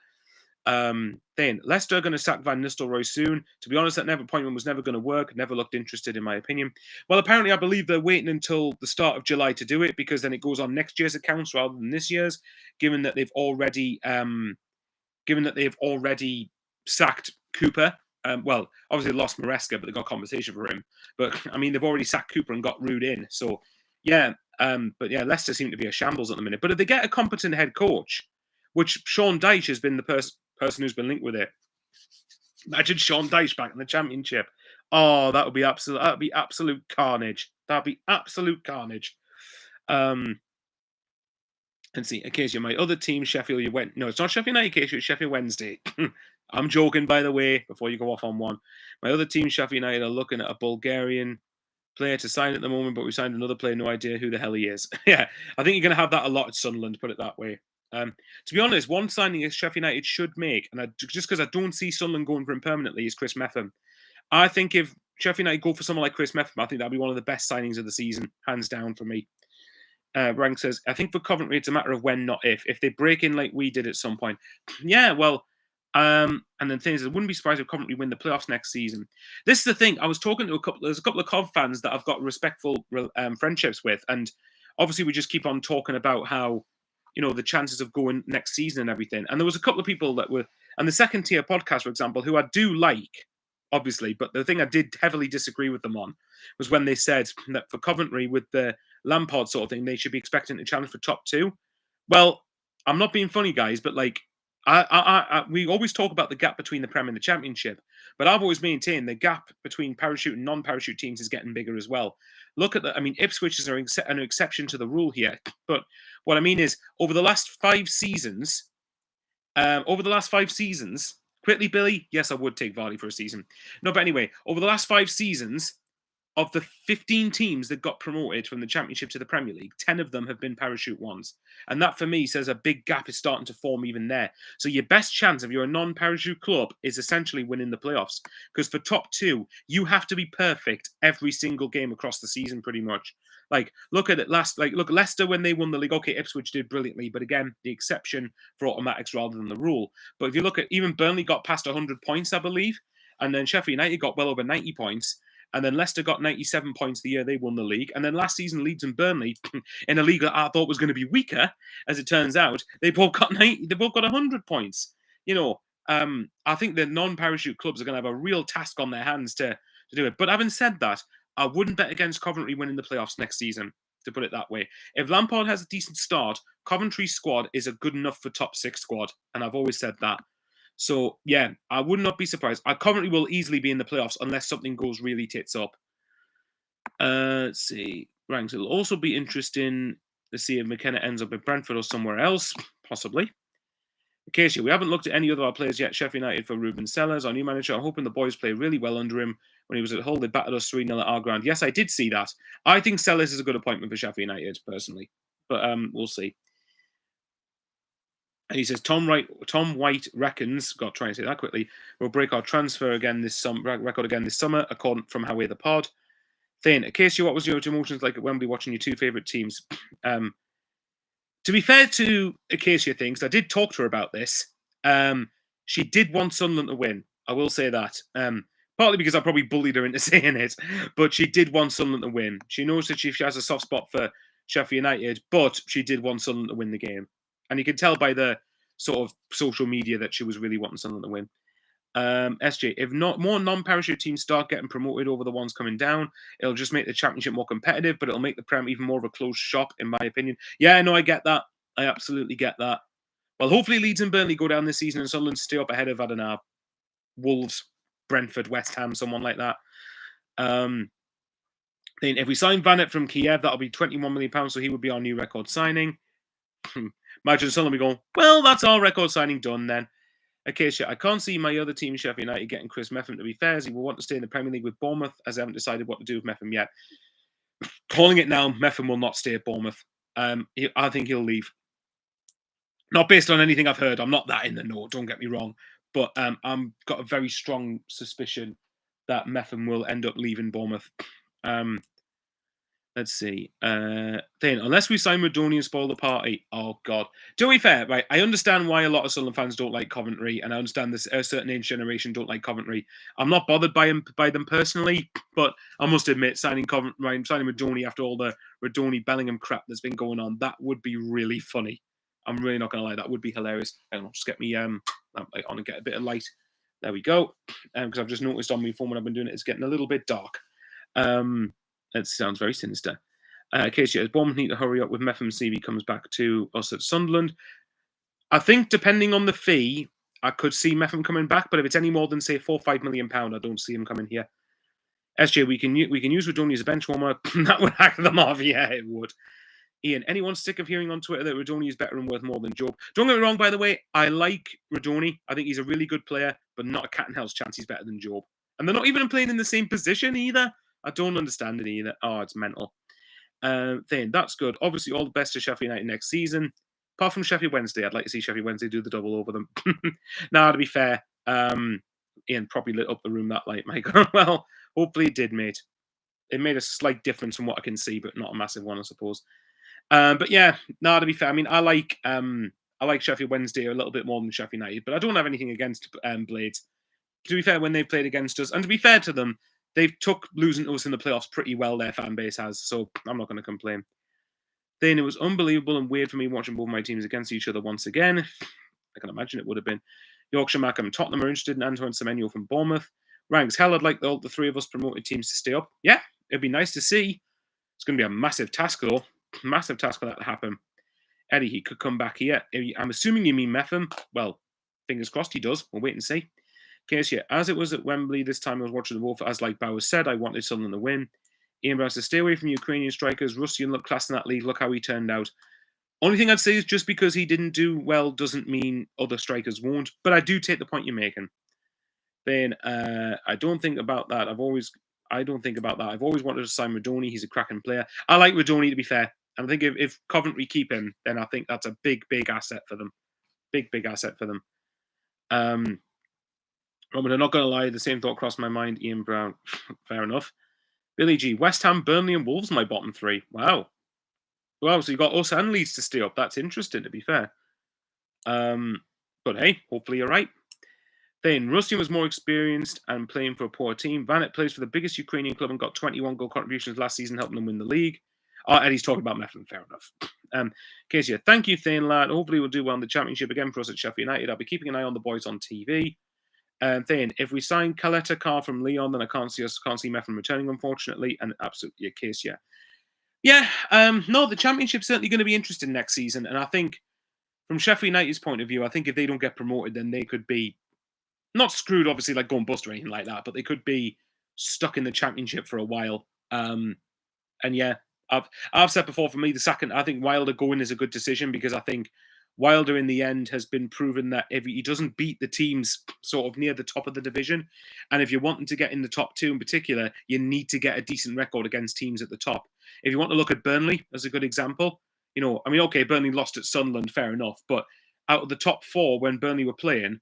Then, Leicester are going to sack Van Nistelrooy soon. To be honest, that appointment was never going to work. Never looked interested, in my opinion. Well, apparently, I believe they're waiting until the start of July to do it, because then it goes on next year's accounts rather than this year's, given that they've already... sacked Cooper. Well, obviously they lost Maresca, but they got compensation for him. But they've already sacked Cooper and got Rude in. So yeah, Leicester seem to be a shambles at the minute. But if they get a competent head coach, which Sean Dyche has been the person who's been linked with it. Imagine Sean Dyche back in the Championship. Oh, that would be absolute carnage. That'd be absolute carnage. And see, occasionally my other team, Sheffield, no, it's not Sheffield United, it's Sheffield Wednesday. I'm joking, by the way, before you go off on one. My other team, Sheffield United, are looking at a Bulgarian player to sign at the moment, but we signed another player, no idea who the hell he is. Yeah, I think you're going to have that a lot at Sunderland, put it that way. To be honest, one signing Sheffield United should make, and just because I don't see Sunderland going for him permanently, is Chris Metham. I think if Sheffield United go for someone like Chris Metham, I think that'd be one of the best signings of the season, hands down for me. Rank says, I think for Coventry, it's a matter of when, not if. If they break in like we did at some point. Yeah, well, and then things, I wouldn't be surprised if Coventry win the playoffs next season. This is the thing. I was talking to there's a couple of Cov fans that I've got respectful friendships with. And obviously we just keep on talking about how, the chances of going next season and everything. And there was a couple of people that were, and the second tier podcast, for example, who I do like, obviously, but the thing I did heavily disagree with them on was when they said that for Coventry with the Lampard sort of thing, they should be expecting to challenge for top 2. Well, I'm not being funny, guys, but like, we always talk about the gap between the Prem and the Championship, but I've always maintained the gap between parachute and non-parachute teams is getting bigger as well. Look at Ipswich is an exception to the rule here, but what I mean is over the last 5 seasons, quickly, Billy, yes, I would take Vardy for a season. No, but anyway, over the last 5 seasons, of the 15 teams that got promoted from the Championship to the Premier League, 10 of them have been parachute ones. And that, for me, says a big gap is starting to form even there. So your best chance if you're a non-parachute club is essentially winning the playoffs. Because for top 2, you have to be perfect every single game across the season, pretty much. Like, look at it look, Leicester, when they won the league, okay, Ipswich did brilliantly, but again, the exception for automatics rather than the rule. But if you look at, even Burnley got past 100 points, I believe, and then Sheffield United got well over 90 points. And then Leicester got 97 points the year they won the league. And then last season, Leeds and Burnley, in a league that I thought was going to be weaker, as it turns out, they both got 90. They both got 100 points. I think the non-parachute clubs are going to have a real task on their hands to do it. But having said that, I wouldn't bet against Coventry winning the playoffs next season, to put it that way. If Lampard has a decent start, Coventry's squad is a good enough for top 6 squad. And I've always said that. So, yeah, I would not be surprised. Coventry will easily be in the playoffs unless something goes really tits up. Let's see. Ranks. It'll also be interesting to see if McKenna ends up at Brentford or somewhere else, possibly. Acacia, we haven't looked at any other of our players yet. Sheffield United for Ruben Sellers, our new manager. I'm hoping the boys play really well under him. When he was at Hull, they battered us 3-0 at our ground. Yes, I did see that. I think Sellers is a good appointment for Sheffield United, personally. But we'll see. And he says, Tom White reckons, got to try and say that quickly, we'll break our transfer again this record again this summer, according from how we're the pod. Thane, Acacia, what was your emotions like at Wembley watching your 2 favourite teams? To be fair to Acacia things, I did talk to her about this. She did want Sunderland to win. I will say that. Partly because I probably bullied her into saying it, but she did want Sunderland to win. She knows that she has a soft spot for Sheffield United, but she did want Sunderland to win the game. And you can tell by the sort of social media that she was really wanting Sunderland to win. SJ, if not more non-parachute teams start getting promoted over the ones coming down, it'll just make the Championship more competitive, but it'll make the Prem even more of a closed shop, in my opinion. Yeah, no, I get that. I absolutely get that. Well, hopefully Leeds and Burnley go down this season and Sunderland stay up ahead of, I don't know, Wolves, Brentford, West Ham, someone like that. Then if we sign Vanet from Kiev, that'll be £21 million, so he would be our new record signing. Imagine Sunderland be going, well, that's our record signing done then. Acacia, I can't see my other team, Sheffield United, getting Chris Metham. To be fair, as he will want to stay in the Premier League with Bournemouth, as they haven't decided what to do with Metham yet. Calling it now, Metham will not stay at Bournemouth. I think he'll leave. Not based on anything I've heard. I'm not that in the know, don't get me wrong. But I've got a very strong suspicion that Metham will end up leaving Bournemouth. Let's see. Then, unless we sign Radoni and spoil the party. Oh, God. To be fair, right, I understand why a lot of Sunderland fans don't like Coventry, and I understand this a certain age generation don't like Coventry. I'm not bothered by them personally, but I must admit, signing Radoni after all the Radoni-Bellingham crap that's been going on, that would be really funny. I'm really not going to lie. That would be hilarious. And I'll just get me that light on and get a bit of light. There we go. Because I've just noticed on my phone when I've been doing it, it's getting a little bit dark. That sounds very sinister. Acacia, Bournemouth need to hurry up with Metham see if he comes back to us at Sunderland. I think depending on the fee, I could see Metham coming back, but if it's any more than say £4 or £5 million, I don't see him coming here. SJ, we can use Radoni as a bench warmer. That would hack them off. Yeah, it would. Ian, anyone sick of hearing on Twitter that Radoni is better and worth more than Job? Don't get me wrong, by the way. I like Radoni. I think he's a really good player, but not a cat and hell's chance he's better than Job. And they're not even playing in the same position either. I don't understand it either. Oh, it's mental. Then that's good. Obviously, all the best to Sheffield United next season. Apart from Sheffield Wednesday, I'd like to see Sheffield Wednesday do the double over them. Now, to be fair, Ian probably lit up the room that light, Michael. Well, hopefully it did, mate. It made a slight difference from what I can see, but not a massive one, I suppose. But yeah, no, to be fair, I mean, I like Sheffield Wednesday a little bit more than Sheffield United, but I don't have anything against Blades. To be fair, when they played against us, and to be fair to them, they've took losing to us in the playoffs pretty well. Their fan base has, so I'm not going to complain. Then it was unbelievable and weird for me watching both my teams against each other once again. I can imagine it would have been. Yorkshire Mackham and Tottenham are interested in Antoine Semenyo from Bournemouth. Ranks hell, I'd like the three of us promoted teams to stay up. Yeah, it'd be nice to see. It's going to be a massive task, though. Massive task for that to happen. Eddie, he could come back here. I'm assuming you mean Metham. Well, fingers crossed he does. We'll wait and see. Case here, as it was at Wembley this time, I was watching the Wolf. As like Bowers said, I wanted Sunderland to win. Ian Brown says, stay away from Ukrainian strikers. Russian look class in that league. Look how he turned out. Only thing I'd say is just because he didn't do well doesn't mean other strikers won't. But I do take the point you're making. Then I don't think about that. I don't think about that. I've always wanted to sign Radoni. He's a cracking player. I like Radoni, to be fair. And I think if Coventry keep him, then I think that's a big, big asset for them. Big, big asset for them. Robert, I'm not going to lie. The same thought crossed my mind. Ian Brown. Fair enough. Billy G. West Ham, Burnley and Wolves, my bottom three. Wow. Wow, so you got us and Leeds to stay up. That's interesting, to be fair. But hey, hopefully you're right. Then, Rustin was more experienced and playing for a poor team. Vanet plays for the biggest Ukrainian club and got 21 goal contributions last season, helping them win the league. Oh, Eddie's talking about Methven, fair enough. Casey, thank you, Thane lad. Hopefully we'll do well in the championship again for us at Sheffield United. I'll be keeping an eye on the boys on TV. Thane, if we sign Caleta Carr from Leon, then I can't see Methven returning, unfortunately. And absolutely a case, yeah. Yeah, no, the championship's certainly going to be interesting next season. And I think from Sheffield United's point of view, I think if they don't get promoted, then they could be not screwed, obviously, like going bust or anything like that, but they could be stuck in the championship for a while. And yeah, I've said before, for me, I think Wilder going is a good decision because I think Wilder in the end has been proven that if he doesn't beat the teams sort of near the top of the division, and if you're wanting to get in the top two in particular, you need to get a decent record against teams at the top. If you want to look at Burnley as a good example, okay, Burnley lost at Sunderland, fair enough, but out of the top four when Burnley were playing,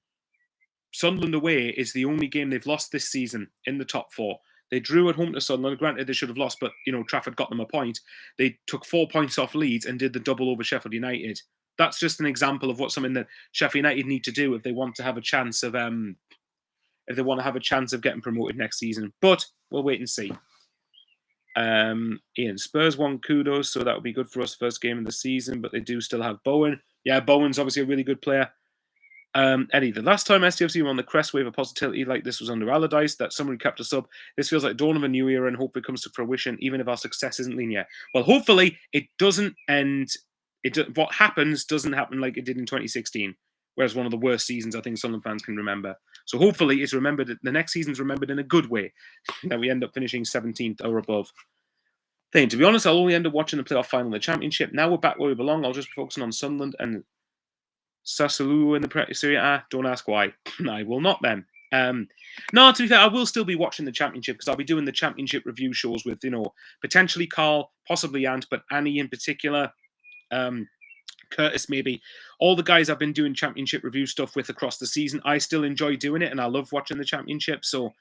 Sunderland away is the only game they've lost this season in the top four. They drew at home to Sunderland. Granted, they should have lost, but Trafford got them a point. They took 4 points off Leeds and did the double over Sheffield United. That's just an example of something that Sheffield United need to do if they want to have a chance of getting promoted next season. But we'll wait and see. Ian, Spurs won kudos, so that would be good for us first game of the season. But they do still have Bowen. Yeah, Bowen's obviously a really good player. Eddie, the last time STFC were on the crest wave of positivity like this was under Allardyce, that somebody kept us up. This feels like dawn of a new era and hope it comes to fruition, even if our success isn't linear. Well, hopefully it doesn't end. What happens doesn't happen like it did in 2016, whereas one of the worst seasons I think Sunderland fans can remember. So hopefully it's remembered. The next season's remembered in a good way, that we end up finishing 17th or above. Thing, to be honest, I'll only end up watching the playoff final in the championship. Now we're back where we belong. I'll just be focusing on Sunderland and Sassuolo in the Serie A. Don't ask why. I will not then. No, to be fair, I will still be watching the championship because I'll be doing the championship review shows with, potentially Carl, possibly Ant, but Annie in particular, Curtis maybe. All the guys I've been doing championship review stuff with across the season. I still enjoy doing it and I love watching the championship. So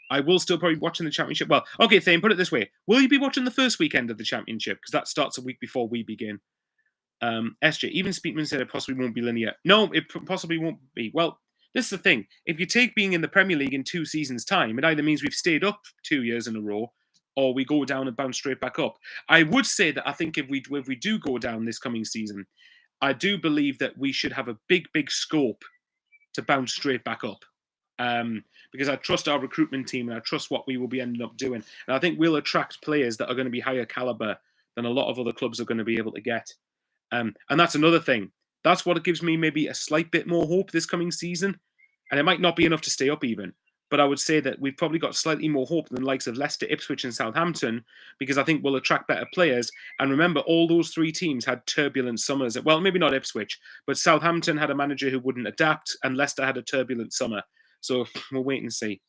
I will still probably be watching the championship. Well, okay, Thane, put it this way. Will you be watching the first weekend of the championship? Because that starts a week before we begin. SJ, even Speakman said it possibly won't be linear. No, it possibly won't be. Well, this is the thing. If you take being in the Premier League in 2 seasons' time, it either means we've stayed up 2 years in a row, or we go down and bounce straight back up. I would say that I think if we do go down this coming season, I do believe that we should have a big, big scope to bounce straight back up. Because I trust our recruitment team and I trust what we will be ending up doing. And I think we'll attract players that are going to be higher caliber than a lot of other clubs are going to be able to get. And that's another thing. That's what gives me maybe a slight bit more hope this coming season. And it might not be enough to stay up even. But I would say that we've probably got slightly more hope than the likes of Leicester, Ipswich and Southampton, because I think we'll attract better players. And remember, all those 3 teams had turbulent summers. Well, maybe not Ipswich, but Southampton had a manager who wouldn't adapt and Leicester had a turbulent summer. So we'll wait and see.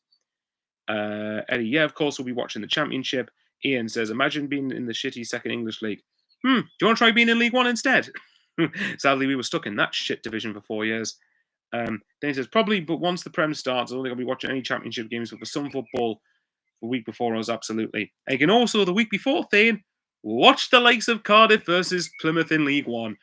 Eddie, yeah, of course we'll be watching the Championship. Ian says, imagine being in the shitty second English league. Do you want to try being in League One instead? Sadly, we were stuck in that shit division for 4 years. Then he says, probably, but once the Prem starts, I don't think I'll be watching any Championship games, but for some football, the week before us, absolutely. And you can also, the week before, Thane, watch the likes of Cardiff versus Plymouth in League One.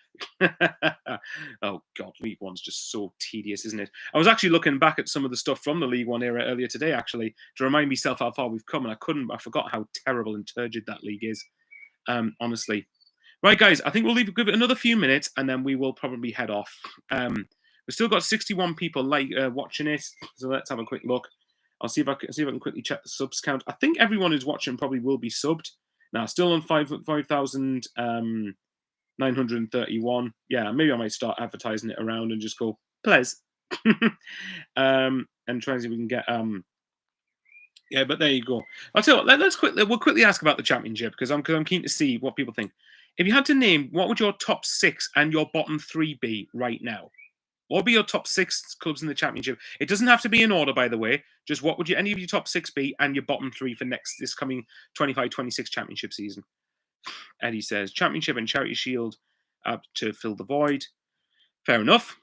Oh, God, League One's just so tedious, isn't it? I was actually looking back at some of the stuff from the League One era earlier today, actually, to remind myself how far we've come, and I forgot how terrible and turgid that league is, honestly. Right, guys, I think we'll give it another few minutes, and then we will probably head off. We've still got 61 people watching it, so let's have a quick look. I'll see if I can quickly check the subs count. I think everyone who's watching probably will be subbed. Now, still on 5,931. Yeah, maybe I might start advertising it around and just go, please. And try and see if we can get yeah, but there you go. I'll tell you what, we'll quickly ask about the Championship because I'm keen to see what people think. If you had to name, what would your top 6 and your bottom 3 be right now? What would be your top 6 clubs in the Championship? It doesn't have to be in order, by the way. Just what would any of your top 6 be and your bottom 3 for this coming 25-26 Championship season? Eddie says, Championship and Charity Shield to fill the void. Fair enough.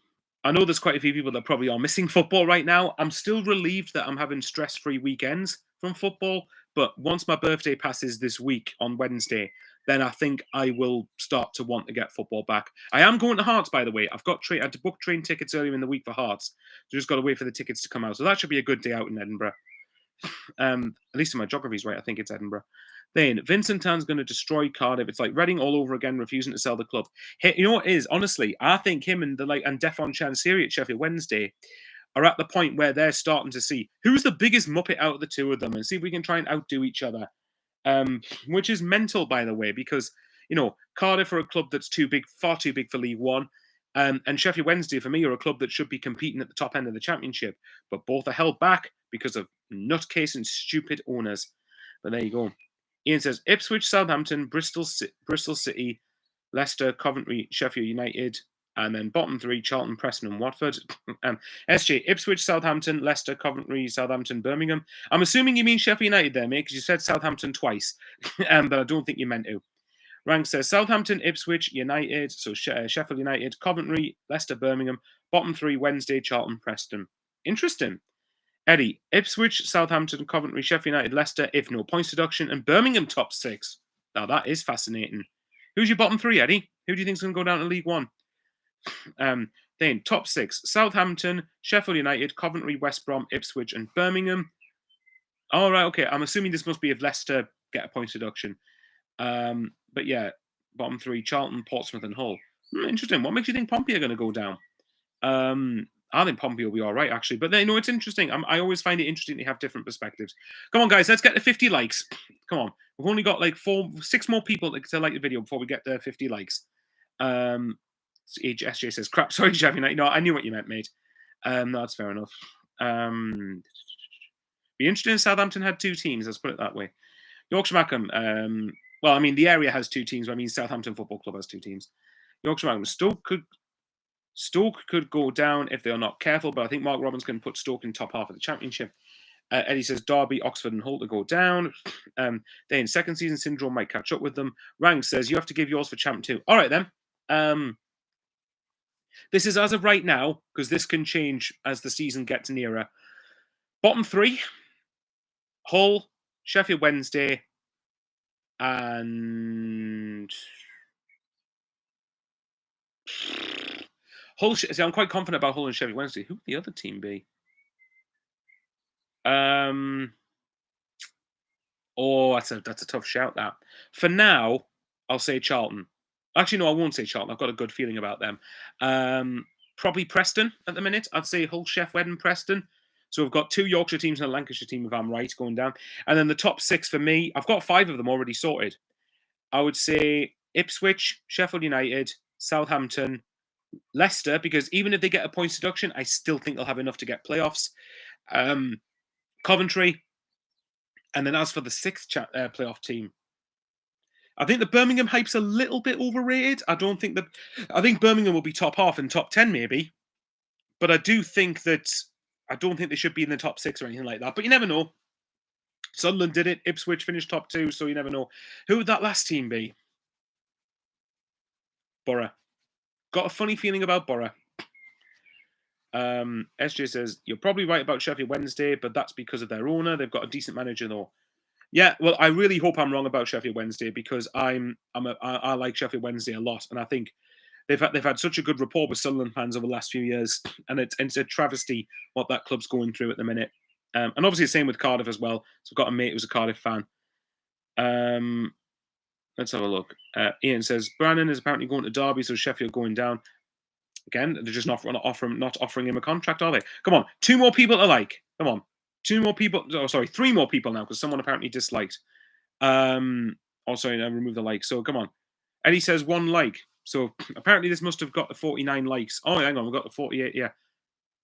I know there's quite a few people that probably are missing football right now. I'm still relieved that I'm having stress-free weekends from football. But once my birthday passes this week on Wednesday, then I think I will start to want to get football back. I am going to Hearts, by the way. I had to book train tickets earlier in the week for Hearts. So just got to wait for the tickets to come out. So that should be a good day out in Edinburgh. At least in my geography's right, I think it's Edinburgh. Then Vincent Tan's going to destroy Cardiff. It's like Reading all over again, refusing to sell the club. Hey, you know what it is? Honestly, I think him and Defon Chansiri at Sheffield Wednesday are at the point where they're starting to see who's the biggest muppet out of the two of them and see if we can try and outdo each other. Which is mental, by the way, because Cardiff are a club that's too big, far too big for League One. And Sheffield Wednesday, for me, are a club that should be competing at the top end of the Championship, but both are held back because of nutcase and stupid owners. But there you go. Ian says Ipswich, Southampton, Bristol City, Leicester, Coventry, Sheffield United, and then bottom 3, Charlton, Preston, and Watford. SJ, Ipswich, Southampton, Leicester, Coventry, Southampton, Birmingham. I'm assuming you mean Sheffield United there, mate, because you said Southampton twice, but I don't think you meant to. Rank says Southampton, Ipswich, United, so Sheffield United, Coventry, Leicester, Birmingham, bottom 3, Wednesday, Charlton, Preston. Interesting. Eddie, Ipswich, Southampton, Coventry, Sheffield United, Leicester, if no points deduction, and Birmingham top 6. Now that is fascinating. Who's your bottom 3, Eddie? Who do you think's going to go down to League One? Then top 6, Southampton, Sheffield United, Coventry, West Brom, Ipswich, and Birmingham. All right, okay. I'm assuming this must be if Leicester get a points deduction. But yeah, bottom 3, Charlton, Portsmouth, and Hull. Interesting. What makes you think Pompey are going to go down? I think Pompey will be all right, actually. But it's interesting. I always find it interesting to have different perspectives. Come on, guys. Let's get to 50 likes. Come on. We've only got like 6 more people to like the video before we get to 50 likes. SJ says, crap. Sorry, Sheffield United. No, I knew what you meant, mate. No, that's fair enough. Be interesting if Southampton had 2 teams. Let's put it that way. Yorkshire Mackham. Well, I mean, the area has 2 teams. But I mean, Southampton Football Club has 2 teams. Yorkshire Mackham. Stoke could go down if they're not careful, but I think Mark Robbins can put Stoke in top half of the Championship. Eddie says Derby, Oxford, and Hull to go down. Then second season syndrome might catch up with them. Rang says you have to give yours for Champ 2. All right, then. This is as of right now, because this can change as the season gets nearer. Bottom 3, Hull, Sheffield Wednesday, and Hull. See, I'm quite confident about Hull and Sheffield Wednesday. Who would the other team be? Oh, that's a tough shout. That for now, I'll say Charlton. Actually, no, I won't say Charlton. I've got a good feeling about them. Probably Preston at the minute. I'd say Hull, Sheffield, and Preston. So we've got 2 Yorkshire teams and a Lancashire team, if I'm right, going down. And then the top 6 for me, I've got 5 of them already sorted. I would say Ipswich, Sheffield United, Southampton, Leicester, because even if they get a points deduction, I still think they'll have enough to get playoffs. Coventry. And then as for the 6th playoff team, I think the Birmingham hype's a little bit overrated. I think Birmingham will be top half and top 10 maybe. But I don't think they should be in the top 6 or anything like that. But you never know. Sunderland did it. Ipswich finished top 2, so you never know. Who would that last team be? Borough. Got a funny feeling about Borough. SJ says, you're probably right about Sheffield Wednesday, but that's because of their owner. They've got a decent manager, though. Yeah, well, I really hope I'm wrong about Sheffield Wednesday because I like Sheffield Wednesday a lot, and I think they've had such a good rapport with Sunderland fans over the last few years, and it's a travesty what that club's going through at the minute. And obviously the same with Cardiff as well. So I've got a mate who's a Cardiff fan. Let's have a look. Ian says Brannan is apparently going to Derby, so Sheffield going down. Again, they're just not offering him a contract, are they? Come on, 2 more people to like. Come on, 2 more people. Oh, sorry, 3 more people now because someone apparently disliked. Oh, sorry, I removed the like. So come on. Eddie says 1 like. So apparently this must have got the 49 likes. Oh, hang on, we've got the 48. Yeah,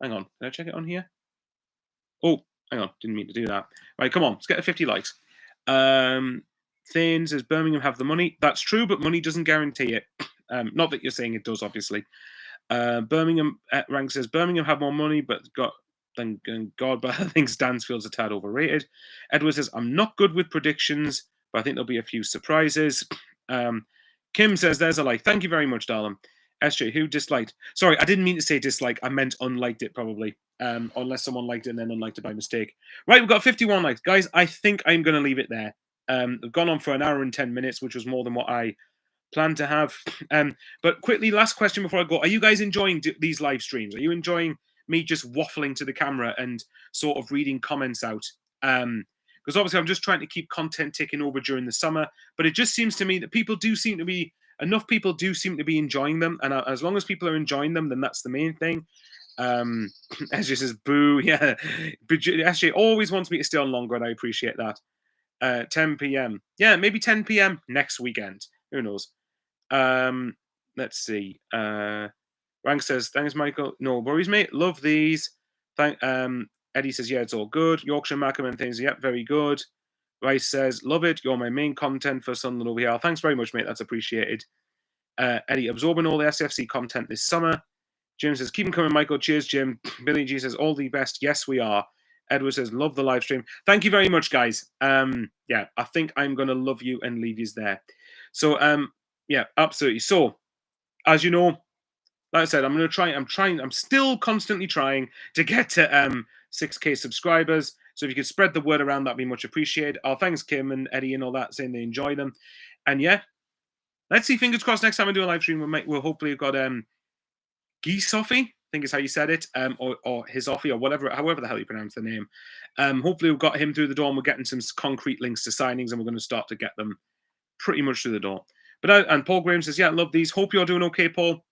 hang on. Can I check it on here? Oh, hang on, didn't mean to do that. Right, come on, let's get the 50 likes. Thane says Birmingham have the money. That's true, but money doesn't guarantee it. Not that you're saying it does, obviously. Birmingham rank says Birmingham have more money, but than God, but I think Stansfield's a tad overrated. Edward says I'm not good with predictions, but I think there'll be a few surprises. Kim says there's a like. Thank you very much, darling. SJ, who disliked? Sorry, I didn't mean to say dislike. I meant unliked it probably. Unless someone liked it and then unliked it by mistake. Right, we've got 51 likes, guys. I think I'm going to leave it there. We've gone on for an hour and 10 minutes, which was more than what I plan to have. But quickly, last question before I go. Are you guys enjoying these live streams? Are you enjoying me just waffling to the camera and sort of reading comments out? Because obviously I'm just trying to keep content ticking over during the summer. But it just seems to me that enough people do seem to be enjoying them. And as long as people are enjoying them, then that's the main thing. SJ says, boo. Yeah. SJ always wants me to stay on longer, and I appreciate that. 10 p.m. Yeah, maybe 10 p.m. next weekend. Who knows? Let's see. Rank says, thanks, Michael. No worries, mate. Love these. Eddie says, yeah, it's all good. Yorkshire Macam and things, yep, very good. Rice says, love it. You're my main content for Sunderland over here. Thanks very much, mate. That's appreciated. Eddie, absorbing all the SFC content this summer. Jim says, keep them coming, Michael. Cheers, Jim. Billy G says, all the best. Yes, we are. Edward says, love the live stream. Thank you very much, guys. Yeah, I think I'm going to love you and leave you there. So, yeah, absolutely. So, as you know, like I said, I'm still constantly trying to get to 6K subscribers. So if you could spread the word around, that'd be much appreciated. Oh, thanks, Kim and Eddie and all that, saying they enjoy them. And yeah, let's see. Fingers crossed. Next time I do a live stream, we'll hopefully have got Gisofi, I think is how you said it, or Hisofi, or whatever, however the hell you pronounce the name. Hopefully we've got him through the door, and we're getting some concrete links to signings, and we're going to start to get them pretty much through the door. But and Paul Graham says, yeah, love these. Hope you're doing okay, Paul.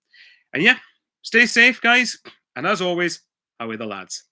And yeah, stay safe, guys. And as always, how are the lads?